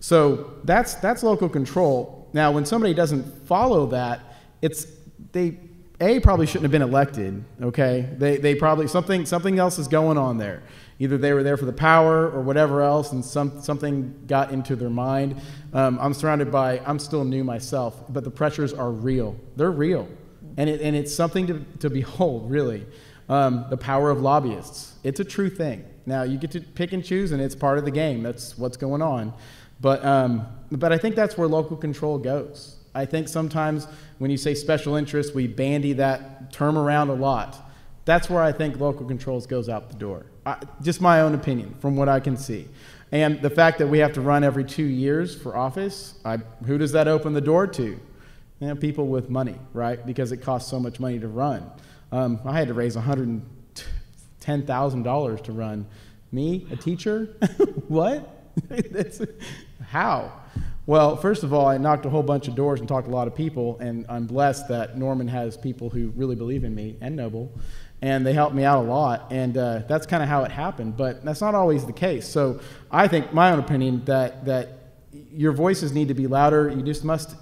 So that's local control. Now, when somebody doesn't follow that, they probably shouldn't have been elected. Okay, they probably something else is going on there. Either they were there for the power or whatever else, and something got into their mind. I'm still new myself, but the pressures are real. They're real, and it's something to behold, really. The power of lobbyists. It's a true thing. Now, you get to pick and choose, and it's part of the game. That's what's going on. But I think that's where local control goes. I think sometimes when you say special interest, we bandy that term around a lot. That's where I think local controls goes out the door. Just my own opinion from what I can see. And the fact that we have to run every 2 years for office, who does that open the door to? People with money, right? Because it costs so much money to run. I had to raise $110,000 to run. Me, a teacher? What? How? Well, first of all, I knocked a whole bunch of doors and talked to a lot of people, and I'm blessed that Norman has people who really believe in me, and Noble, and they helped me out a lot, and that's kind of how it happened, but that's not always the case. So I think, my own opinion, that your voices need to be louder. You just must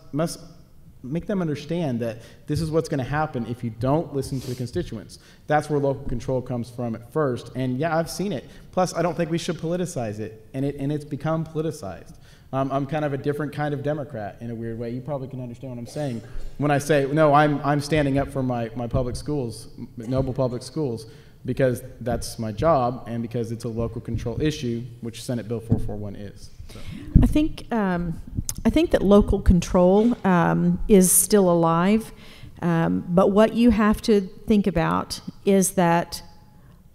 make them understand that this is what's going to happen if you don't listen to the constituents. That's where local control comes from at first. And yeah, I've seen it. Plus, I don't think we should politicize it, and it's become politicized. I'm kind of a different kind of Democrat in a weird way. You probably can understand what I'm saying when I say, no, I'm standing up for my public schools, Noble Public Schools, because that's my job and because it's a local control issue, which Senate Bill 441 is. So, yeah. I think that local control is still alive, but what you have to think about is that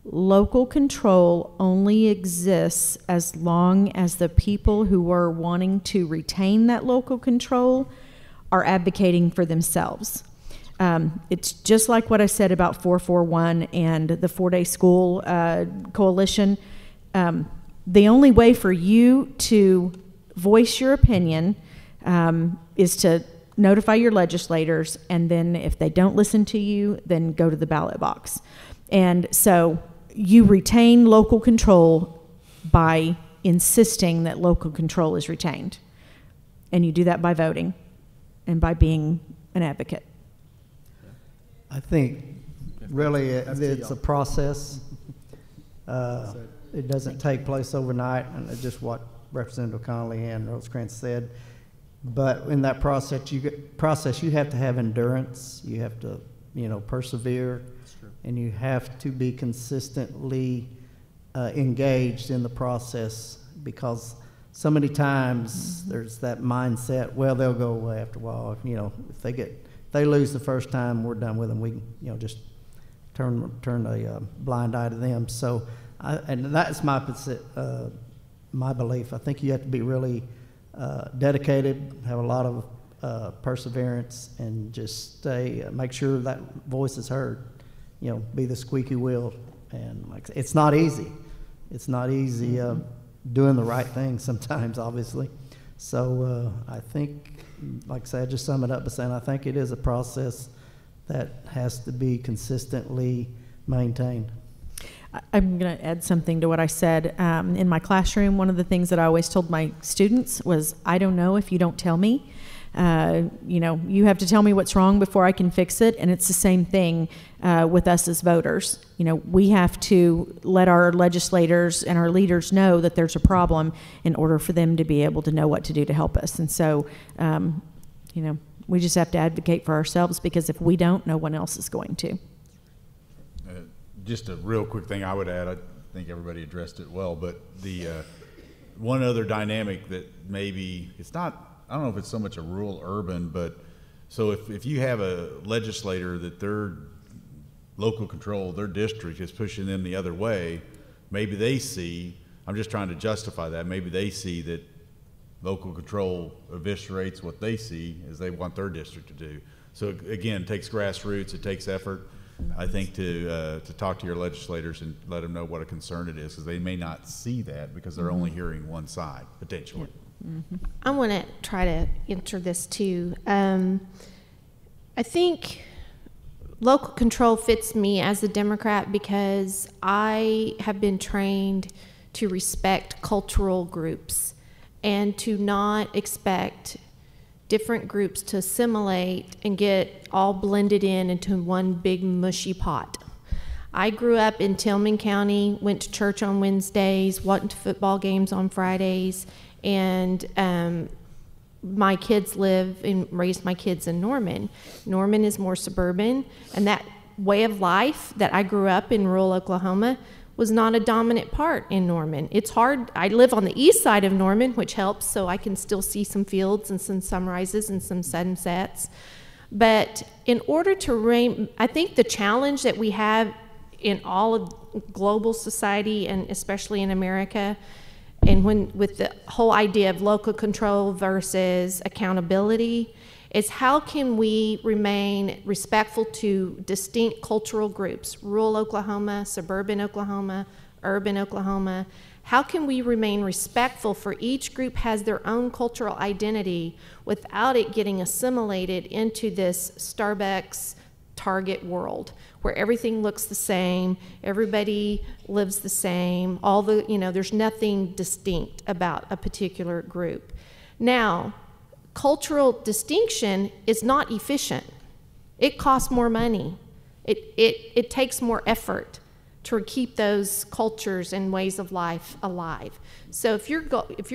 local control only exists as long as the people who are wanting to retain that local control are advocating for themselves. It's just like what I said about 441 and the 4-day school coalition. The only way for you to voice your opinion is to notify your legislators, and then if they don't listen to you, then go to the ballot box. And so you retain local control by insisting that local control is retained. And you do that by voting and by being an advocate. I think really it's a process. It doesn't take place overnight, and it's just what Representative Connolly and Rosecrans said. But in that process, you have to have endurance. You have to, persevere, and you have to be consistently engaged in the process, because so many times there's that mindset, well, they'll go away after a while. You know, if they lose the first time, we're done with them. We, you know, just turn a blind eye to them. So, and that's my belief. I think you have to be really dedicated, have a lot of perseverance, and just make sure that voice is heard. You know, be the squeaky wheel. And like, it's not easy. It's not easy doing the right thing sometimes, obviously. So I think, like I said, I just sum it up by saying I think it is a process that has to be consistently maintained. I'm going to add something to what I said. In my classroom, one of the things that I always told my students was, I don't know if you don't tell me. You know, you have to tell me what's wrong before I can fix it. And it's the same thing with us as voters. You know, we have to let our legislators and our leaders know that there's a problem in order for them to be able to know what to do to help us. And so, you know, we just have to advocate for ourselves, because if we don't, no one else is going to. Just a real quick thing I would add, I think everybody addressed it well, but the one other dynamic that maybe, it's not, I don't know if it's so much a rural urban, but so if you have a legislator that their local control, their district is pushing them the other way, maybe they see, I'm just trying to justify that, maybe they see that local control eviscerates what they see as they want their district to do. So again, it takes grassroots, it takes effort, I think, to talk to your legislators and let them know what a concern it is, because they may not see that because they're only hearing one side, potentially. I want to try to answer this too. I think local control fits me as a Democrat because I have been trained to respect cultural groups and to not expect different groups to assimilate and get all blended into one big mushy pot. I grew up in Tillman County, went to church on Wednesdays, went to football games on Fridays, and my kids live and raised my kids in Norman. Norman is more suburban, and that way of life that I grew up in rural Oklahoma was not a dominant part in Norman. It's hard. I live on the east side of Norman, which helps, so I can still see some fields and some sunrises and some sunsets. But in order to I think the challenge that we have in all of global society, and especially in America, and with the whole idea of local control versus accountability, is how can we remain respectful to distinct cultural groups, rural Oklahoma, suburban Oklahoma, urban Oklahoma? How can we remain respectful for each group has their own cultural identity without it getting assimilated into this Starbucks Target world where everything looks the same, everybody lives the same, there's nothing distinct about a particular group. Now, cultural distinction is not efficient. It costs more money. It takes more effort to keep those cultures and ways of life alive. So if your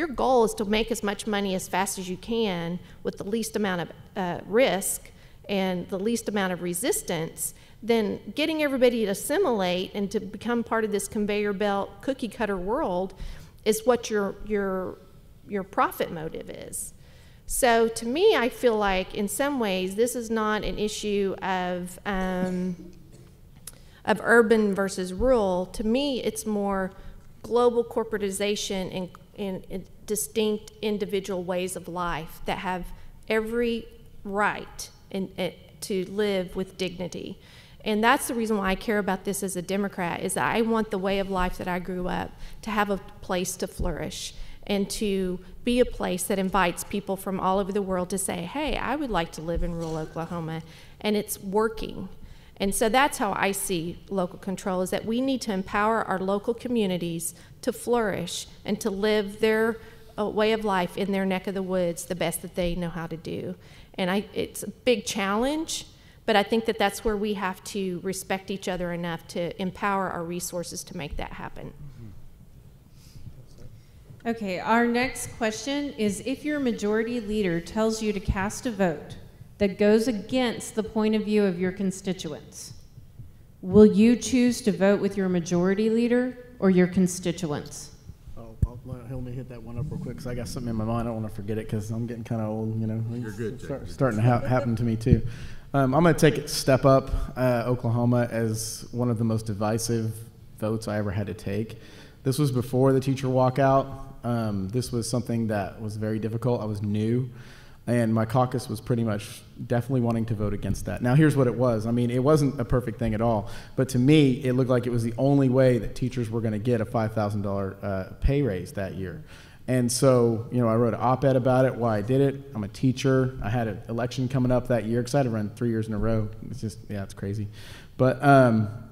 goal is to make as much money as fast as you can with the least amount of risk and the least amount of resistance, then getting everybody to assimilate and to become part of this conveyor belt cookie cutter world is what your profit motive is. So to me, I feel like in some ways this is not an issue of urban versus rural. To me, it's more global corporatization and distinct individual ways of life that have every right to live with dignity. And that's the reason why I care about this as a Democrat, is that I want the way of life that I grew up to have a place to flourish and to be a place that invites people from all over the world to say, hey, I would like to live in rural Oklahoma, and it's working. And so that's how I see local control, is that we need to empower our local communities to flourish and to live their way of life in their neck of the woods the best that they know how to do. And it's a big challenge, but I think that that's where we have to respect each other enough to empower our resources to make that happen. Okay, our next question is, if your majority leader tells you to cast a vote that goes against the point of view of your constituents, will you choose to vote with your majority leader or your constituents? Let me hit that one up real quick because I got something in my mind. I don't want to forget it because I'm getting kind of old. You know, You're good, Jake. Starting to happen to me too. I'm going to take it step up Oklahoma as one of the most divisive votes I ever had to take. This was before the teacher walkout. This was something that was very difficult. I was new. And my caucus was pretty much definitely wanting to vote against that. Now, here's what it was. I mean, it wasn't a perfect thing at all. But to me, it looked like it was the only way that teachers were going to get a $5,000 pay raise that year. And so, you know, I wrote an op-ed about it, why I did it. I'm a teacher. I had an election coming up that year because I had to run 3 years in a row. It's just, yeah, it's crazy. But,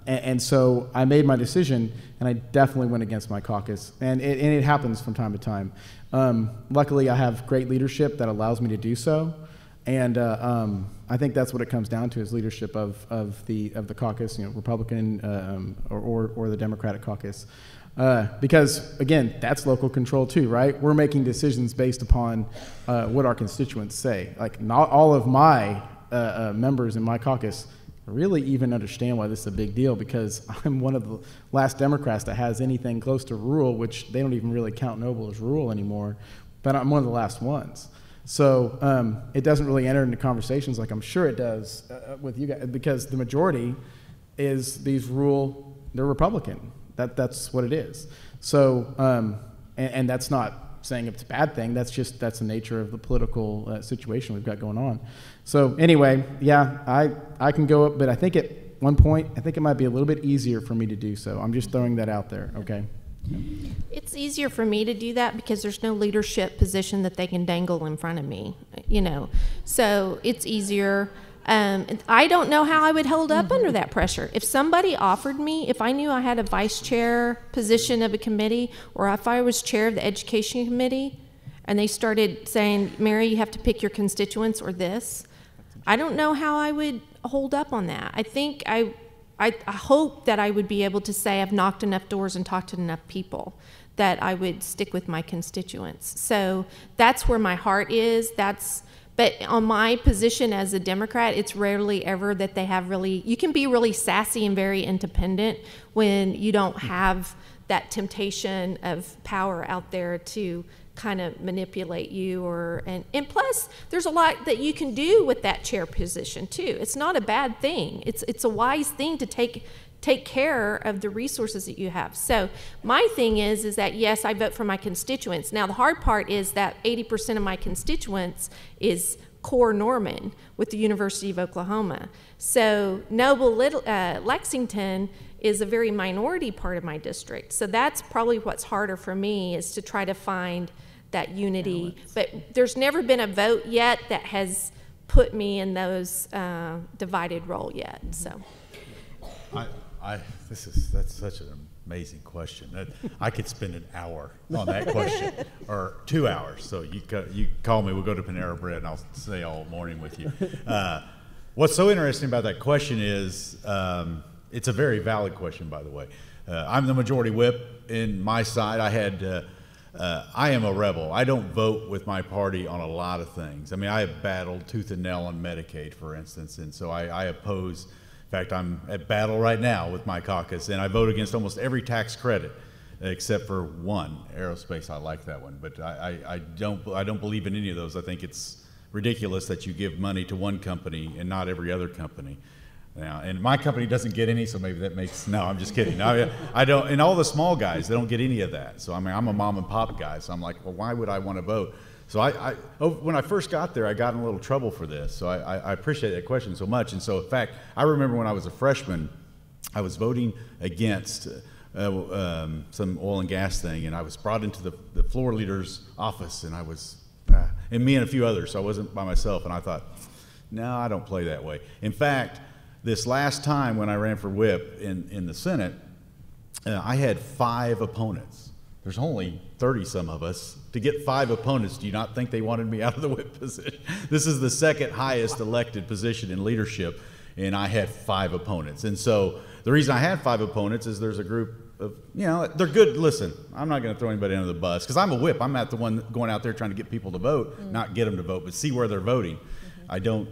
and so I made my decision, and I definitely went against my caucus. And it happens from time to time. Luckily, I have great leadership that allows me to do so, and I think that's what it comes down to: is leadership of the caucus, you know, Republican or the Democratic caucus, because again, that's local control too, right? We're making decisions based upon what our constituents say. Like, not all of my members in my caucus really even understand why this is a big deal, because I'm one of the last Democrats that has anything close to rural, which they don't even really count Noble as rural anymore, but I'm one of the last ones. So it doesn't really enter into conversations like I'm sure it does with you guys, because the majority is these rural, they're Republican. That's what it is. So, and that's not saying it's a bad thing. That's the nature of the political situation we've got going on. So anyway, yeah, I can go up, but I think at one point, I think it might be a little bit easier for me to do so. I'm just throwing that out there, okay? It's easier for me to do that because there's no leadership position that they can dangle in front of me, you know. So it's easier. I don't know how I would hold up under that pressure. If somebody offered me, if I knew I had a vice chair position of a committee, or if I was chair of the education committee, and they started saying, Mary, you have to pick your constituents or this, I don't know how I would hold up on that. I think I hope that I would be able to say I've knocked enough doors and talked to enough people that I would stick with my constituents. So that's where my heart is. But on my position as a Democrat, it's rarely ever that they have really, you can be really sassy and very independent when you don't have that temptation of power out there to kind of manipulate you, and plus there's a lot that you can do with that chair position too. It's not a bad thing. It's a wise thing to take care of the resources that you have. So my thing is that yes, I vote for my constituents. Now the hard part is that 80% of my constituents is core Norman with the University of Oklahoma. So Noble Lexington is a very minority part of my district. So that's probably what's harder for me, is to try to find that unity. But there's never been a vote yet that has put me in those divided role yet. So that's such an amazing question. I could spend an hour on that question, or 2 hours. So you call me, we'll go to Panera Bread, and I'll stay all morning with you. What's so interesting about that question is, it's a very valid question, by the way. I'm the majority whip in my side. I am a rebel. I don't vote with my party on a lot of things. I mean, I have battled tooth and nail on Medicaid, for instance, and so I oppose. In fact, I'm at battle right now with my caucus, and I vote against almost every tax credit except for one, aerospace. I like that one, but I don't believe in any of those. I think it's ridiculous that you give money to one company and not every other company. Now, and my company doesn't get any, so maybe that makes, no, I'm just kidding. I don't, and all the small guys, they don't get any of that. So, I mean, I'm a mom and pop guy, so I'm like, well, why would I want to vote? So when I first got there, I got in a little trouble for this. So I appreciate that question so much. And so, in fact, I remember when I was a freshman, I was voting against some oil and gas thing, and I was brought into the floor leader's office, and I was, and me and a few others, so I wasn't by myself, and I thought, no, I don't play that way. In fact, this last time when I ran for whip in the Senate, I had 5 opponents. There's only 30-some of us. To get 5 opponents, do you not think they wanted me out of the whip position? This is the second highest elected position in leadership, and I had 5 opponents. And so the reason I had 5 opponents is there's a group of, you know, they're good. Listen, I'm not going to throw anybody under the bus, because I'm a whip. I'm not the one going out there trying to get people to vote, not get them to vote, but see where they're voting. I don't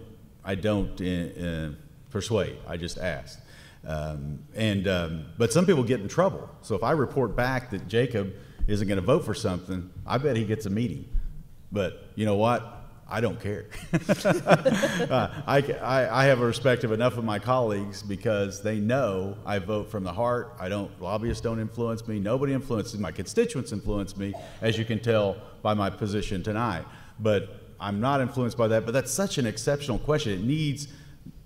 persuade. I just asked. But some people get in trouble. So if I report back that Jacob isn't going to vote for something, I bet he gets a meeting. But you know what? I don't care. I have a respect of enough of my colleagues because they know I vote from the heart. Lobbyists don't influence me. Nobody influences me. My constituents influence me, as you can tell by my position tonight. But I'm not influenced by that. But that's such an exceptional question. It needs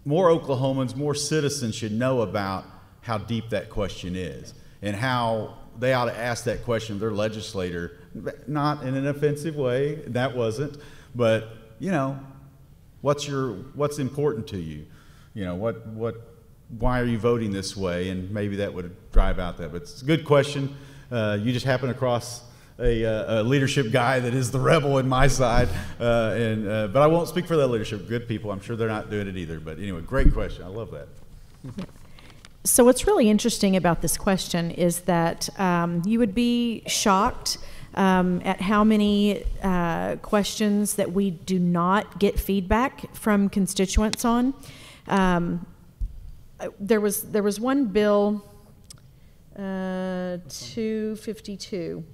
more Oklahomans, more citizens should know about how deep that question is and how they ought to ask that question of their legislator, not in an offensive way. That wasn't. But, you know, what's important to you? You know, why are you voting this way? And maybe that would drive out that. But it's a good question. You just happen across a leadership guy that is the rebel in my side. But I won't speak for that leadership. Good people. I'm sure they're not doing it either. But anyway, great question. I love that. So what's really interesting about this question is that you would be shocked at how many questions that we do not get feedback from constituents on. There was one bill, 252,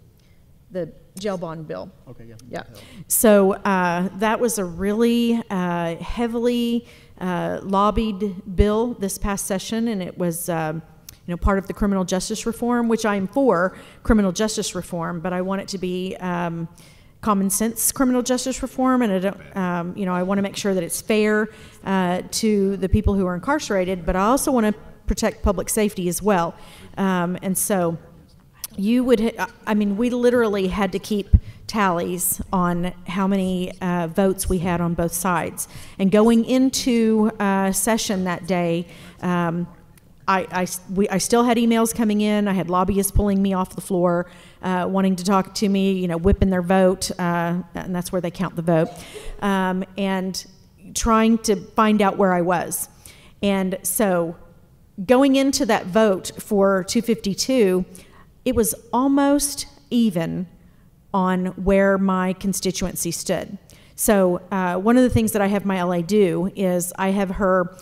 the jail bond bill. Okay, yeah. Yeah. So that was a really heavily lobbied bill this past session, and it was part of the criminal justice reform, which I'm for criminal justice reform, but I want it to be common sense criminal justice reform, and I don't, I want to make sure that it's fair to the people who are incarcerated, but I also want to protect public safety as well. And so you would, we literally had to keep tallies on how many votes we had on both sides. And going into session that day, I still had emails coming in. I had lobbyists pulling me off the floor, wanting to talk to me, whipping their vote, and that's where they count the vote, and trying to find out where I was. And so going into that vote for 252, it was almost even on where my constituency stood. So one of the things that I have my LA do is I have her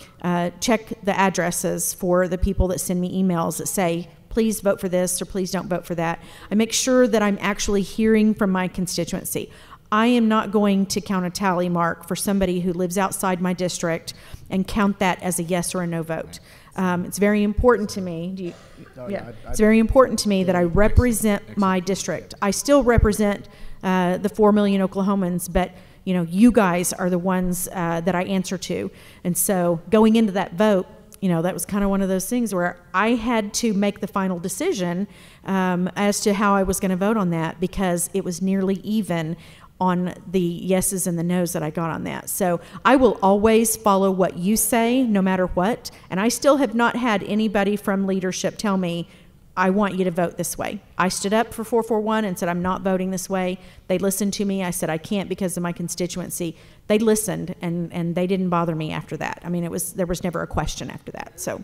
check the addresses for the people that send me emails that say, please vote for this or please don't vote for that. I make sure that I'm actually hearing from my constituency. I am not going to count a tally mark for somebody who lives outside my district and count that as a yes or a no vote. It's very important to me. It's very important to me that I represent my district. I still represent the 4 million Oklahomans, but you guys are the ones that I answer to. And so going into that vote, that was kind of one of those things where I had to make the final decision as to how I was going to vote on that, because it was nearly even on the yeses and the nos that I got on that. So I will always follow what you say, no matter what. And I still have not had anybody from leadership tell me, I want you to vote this way. I stood up for 441 and said, I'm not voting this way. They listened to me. I said, I can't because of my constituency. They listened, and they didn't bother me after that. There was never a question after that. So.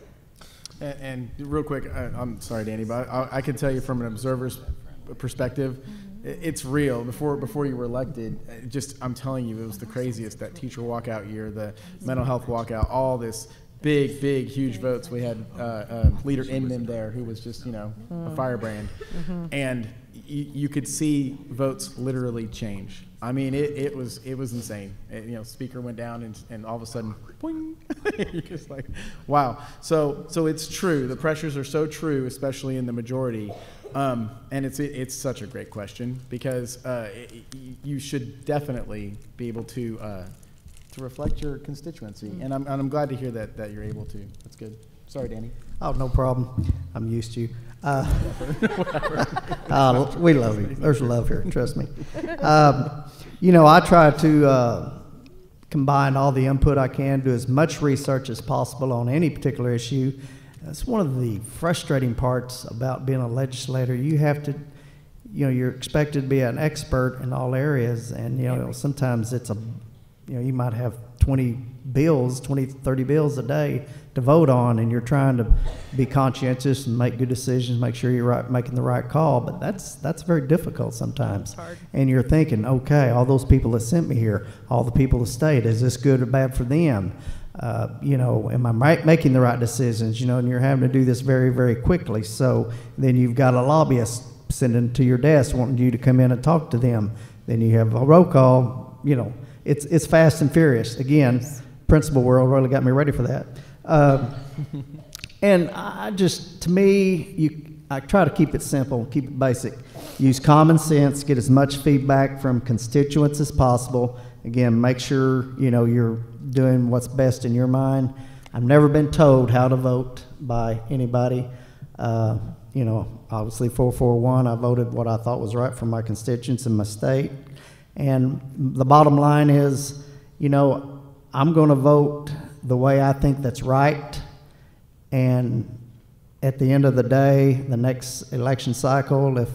And real quick, I'm sorry, Danny, but I can tell you from an observer's perspective, it's real. Before you were elected, I'm telling you, it was the craziest. That teacher walkout year, the mental health walkout, all this big, huge votes. We had Leader Inman there, who was just, a firebrand. And you could see votes literally change. It was insane. Speaker went down and all of a sudden, boing. You're just like, wow. So it's true. The pressures are so true, especially in the majority. And it's such a great question, because you should definitely be able to reflect your constituency, and I'm glad to hear that you're able to. That's good. Sorry, Danny. Oh, no problem. I'm used to you. We love you. There's love here, trust me. I try to combine all the input I can, do as much research as possible on any particular issue. That's one of the frustrating parts about being a legislator. You have to, you're expected to be an expert in all areas, and sometimes it's you might have 20, 30 bills a day to vote on, and you're trying to be conscientious and make good decisions, make sure you're making the right call, but that's very difficult sometimes. It's hard. And you're thinking, okay, all those people that sent me here, all the people of the state, is this good or bad for them? Am I making the right decisions? And you're having to do this very, very quickly. So then you've got a lobbyist sending to your desk wanting you to come in and talk to them. Then you have a roll call. You know, it's fast and furious. Again, principal world really got me ready for that. And to me, I try to keep it simple, keep it basic. Use common sense, get as much feedback from constituents as possible. Again, make sure, you know, you're doing what's best in your mind. I've never been told how to vote by anybody. You know, obviously 441, I voted what I thought was right for my constituents in my state. And the bottom line is, you know, I'm going to vote the way I think that's right. And at the end of the day, the next election cycle, if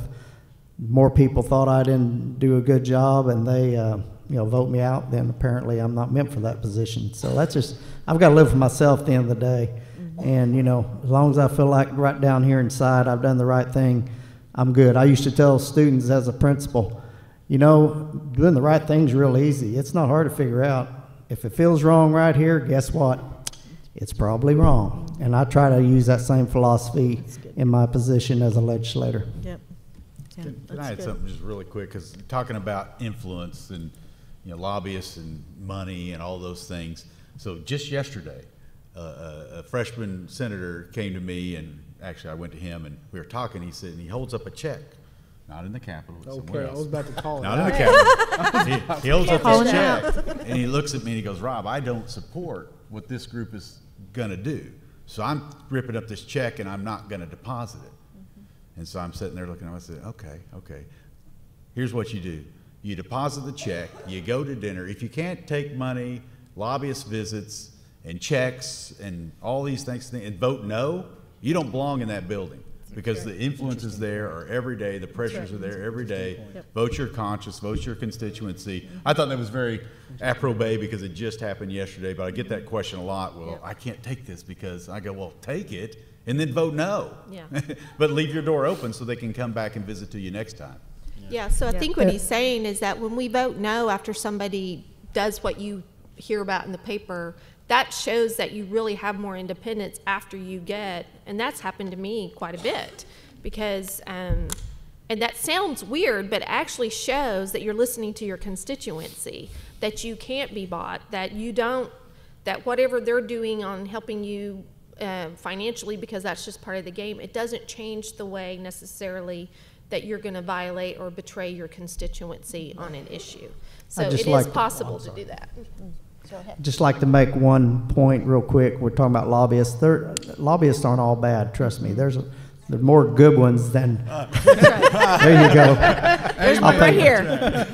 more people thought I didn't do a good job and they, you know, vote me out, then apparently I'm not meant for that position. So that's just, I've got to live for myself at the end of the day. And, you know, as long as I feel like right down here inside I've done the right thing, I'm good. I used to tell students as a principal, you know, doing the right thing's real easy. It's not hard to figure out. If it feels wrong right here, guess what? It's probably wrong. And I try to use that same philosophy in my position as a legislator. Yep. Yeah, Can I add something just really quick? Because talking about influence and, you know, lobbyists and money and all those things. So just yesterday, a freshman senator came to me, and actually I went to him and we were talking. He said, and he holds up a check, not in the Capitol, somewhere else. I was about to call it. Not in the Capitol. he holds up his check, and he looks at me and he goes, Rob, I don't support what this group is going to do. So I'm ripping up this check and I'm not going to deposit it. And so I'm sitting there looking at him. I said, okay. Here's what you do. You deposit the check, you go to dinner. If you can't take money, lobbyist visits, and checks, and all these things, and vote no, you don't belong in that building. Because the influences there are every day, the pressures are there every day. Vote your conscience, vote your constituency. I thought that was very appropriate because it just happened yesterday, but I get that question a lot. Well, I can't take this because I go, well, take it and then vote no. Yeah. But leave your door open so they can come back and visit to you next time. Yeah, so I think what he's saying is that when we vote no after somebody does what you hear about in the paper, that shows that you really have more independence after you get, and that's happened to me quite a bit, because, and that sounds weird, but it actually shows that you're listening to your constituency, that you can't be bought, that you don't, that whatever they're doing on helping you financially, because that's just part of the game, it doesn't change the way necessarily that you're going to violate or betray your constituency on an issue. So it is possible to do that. Just like to make one point real quick. We're talking about lobbyists. Lobbyists aren't all bad. Trust me. There's more good ones than. There you go. There's one right here.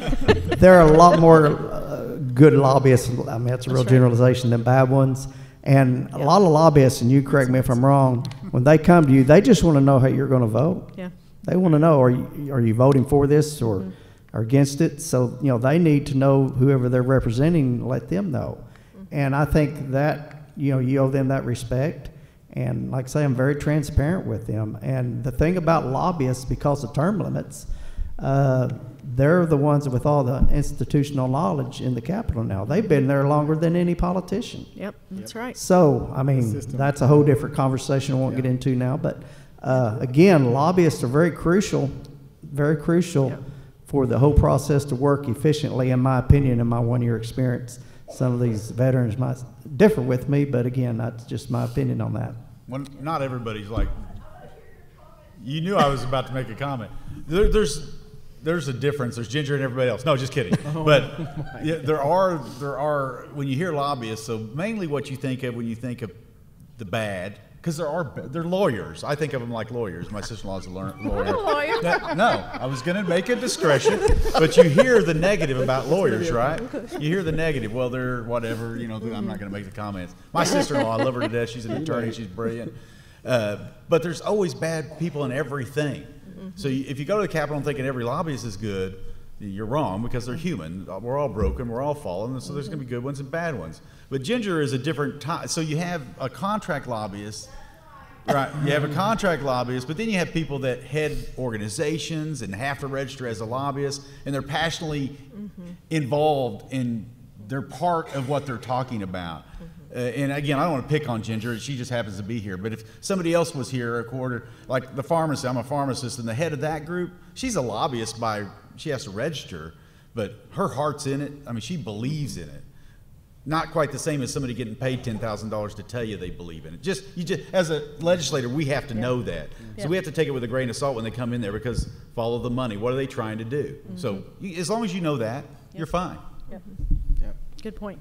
There are a lot more good lobbyists. I mean, that's a real generalization than bad ones. And a lot of lobbyists, and you correct me if I'm wrong, when they come to you, they just want to know how you're going to vote. Yeah. They want to know, are you voting for this or against it? So, you know, they need to know whoever they're representing, let them know. And I think that, you know, you owe them that respect. And like I say, I'm very transparent with them. And the thing about lobbyists, because of term limits, they're the ones with all the institutional knowledge in the Capitol now. They've been there longer than any politician. Yep, that's right. So, I mean, that's a whole different conversation I won't get into now. But again, lobbyists are very crucial for the whole process to work efficiently, in my opinion, in my one-year experience. Some of these veterans might differ with me, but again, that's just my opinion on that. Well, not everybody's like, you knew I was about to make a comment. There's a difference. There's Ginger and everybody else. No, just kidding. But yeah, there are, when you hear lobbyists, so mainly what you think of when you think of the bad, because they're lawyers. I think of them like lawyers. My sister-in-law's a lawyer. No, I was going to make a discretion, but you hear the negative about lawyers, right? You hear the negative. Well, they're whatever, you know, I'm not going to make the comments. My sister-in-law, I love her to death. She's an attorney. She's brilliant. But there's always bad people in everything. So if you go to the Capitol and thinking every lobbyist is good, you're wrong, because they're human. We're all broken. We're all fallen. So there's going to be good ones and bad ones. But Ginger is a different type. So you have a contract lobbyist, right? You have a contract lobbyist, but then you have people that head organizations and have to register as a lobbyist, and they're passionately involved in, they're part of what they're talking about. and again, I don't want to pick on Ginger. She just happens to be here. But if somebody else was here, like the pharmacist, I'm a pharmacist, and the head of that group, she's a lobbyist she has to register, but her heart's in it. I mean, she believes in it. Not quite the same as somebody getting paid $10,000 to tell you they believe in it. Just as a legislator, we have to know that. So we have to take it with a grain of salt when they come in there, because follow the money. What are they trying to do? So as long as you know that, you're fine. Good point.